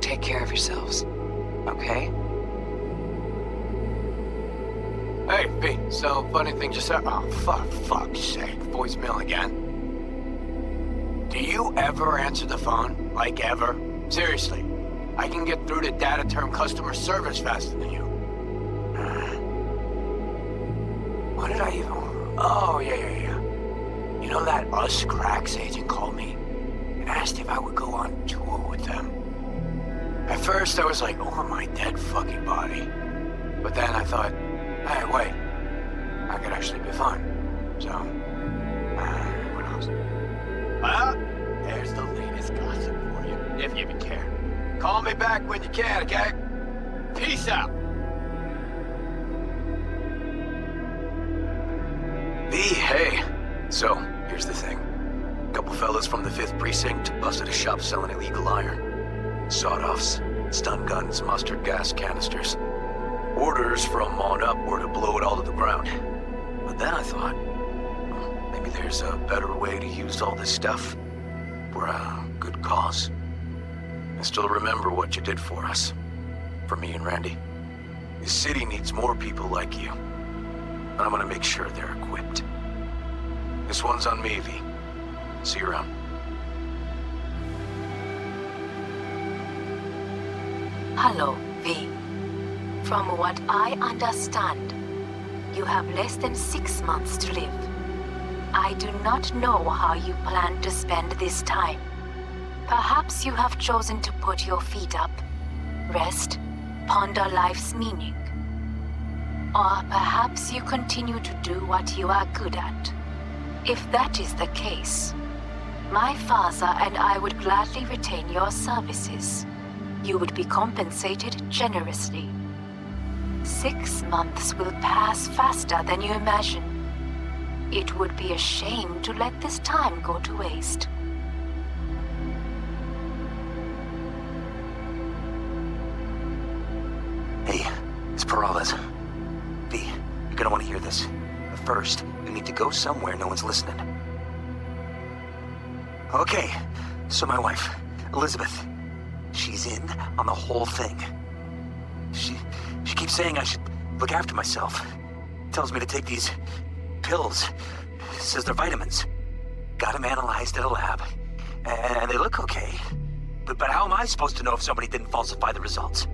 S7: take care of yourselves, okay?
S14: Hey, V, so funny thing just said. Oh, fuck's sake, voicemail again. Do you ever answer the phone? Like ever? Seriously, I can get through to data term customer service faster than you. What did I even... Oh, yeah. You know that Us Cracks agent called me and asked if I would go on tour with them. At first, I was like, over my dead fucking body. But then I thought, hey, wait, actually be fun. So, what else? Well, there's the latest gossip for you, if you even care. Call me back when you can, okay? Peace out. V, hey. So, here's the thing. A couple fellas from the 5th Precinct busted a shop selling illegal iron. Sawed-offs, stun guns, mustard gas canisters. Orders from on up were to blow it all to the ground. But then I thought, well, maybe there's a better way to use all this stuff for a good cause. I still remember what you did for us. For me and Randy. This city needs more people like you. And I'm gonna make sure they're equipped. This one's on me, V. See you around.
S4: Hello, V. From what I understand, you have less than 6 months to live. I do not know how you plan to spend this time. Perhaps you have chosen to put your feet up, rest, ponder life's meaning. Or perhaps you continue to do what you are good at. If that is the case, my father and I would gladly retain your services. You would be compensated generously. 6 months will pass faster than you imagine. It would be a shame to let this time go to waste.
S14: Hey, it's Peralez. V, you're gonna want to hear this. But first, we need to go somewhere no one's listening. Okay, so my wife, Elizabeth, she's in on the whole thing. She keeps saying I should look after myself. Tells me to take these pills. Says they're vitamins. Got them analyzed at a lab. And they look okay. But how am I supposed to know if somebody didn't falsify the results?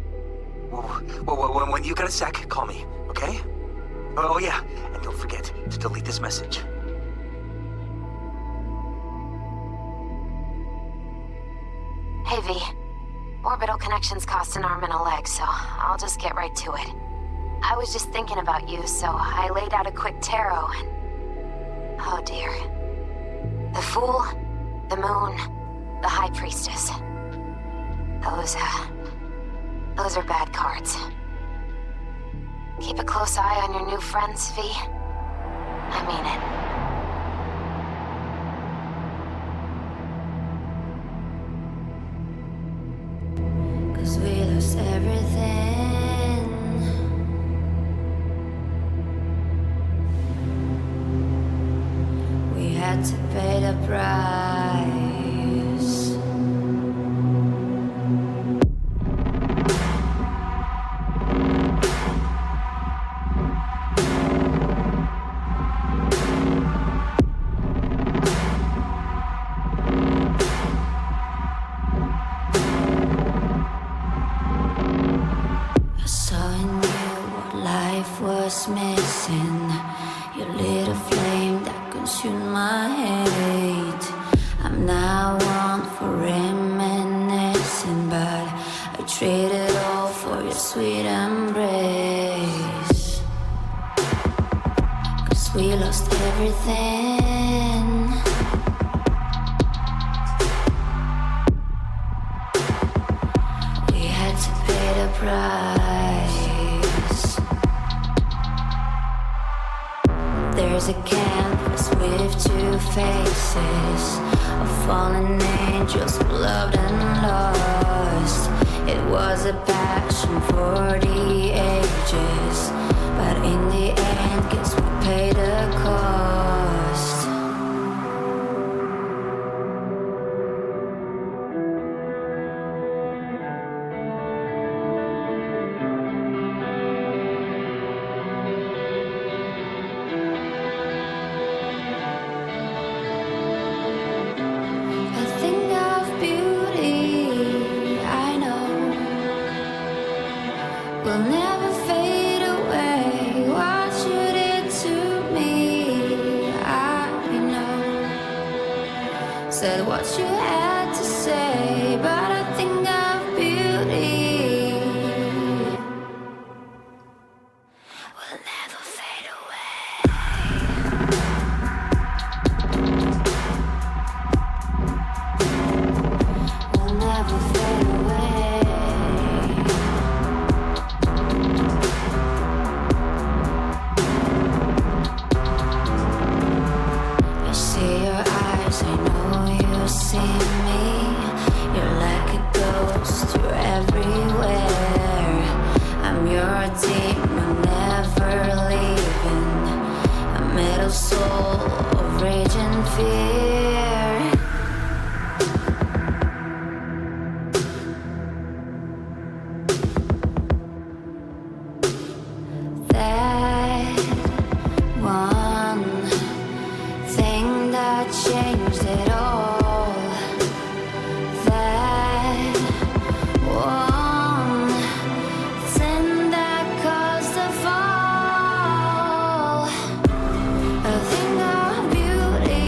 S14: When you got a sec, call me, okay? Oh yeah, and don't forget to delete this message.
S6: Hey, V. Orbital connections cost an arm and a leg, so I'll just get right to it. I was just thinking about you, so I laid out a quick tarot and... Oh dear. The Fool, the Moon, the High Priestess. Those are bad cards. Keep a close eye on your new friends, V. I mean it.
S21: We lost everything. We had to pay the price. Missing. You lit a flame that consumed my hate. I'm now one for reminiscing, but I trade it all for your sweet embrace. 'Cause we lost everything. We had to pay the price. There's a canvas with 2 faces of fallen angels who loved and lost. It was a passion for the ages, but in the end, guess we paid the cost. Will never fade away. What you did to me, I know. Said what you had to say, but I think of beauty. Will never fade away. fear. That one thing that changed it all. That one sin that caused the fall. A thing of beauty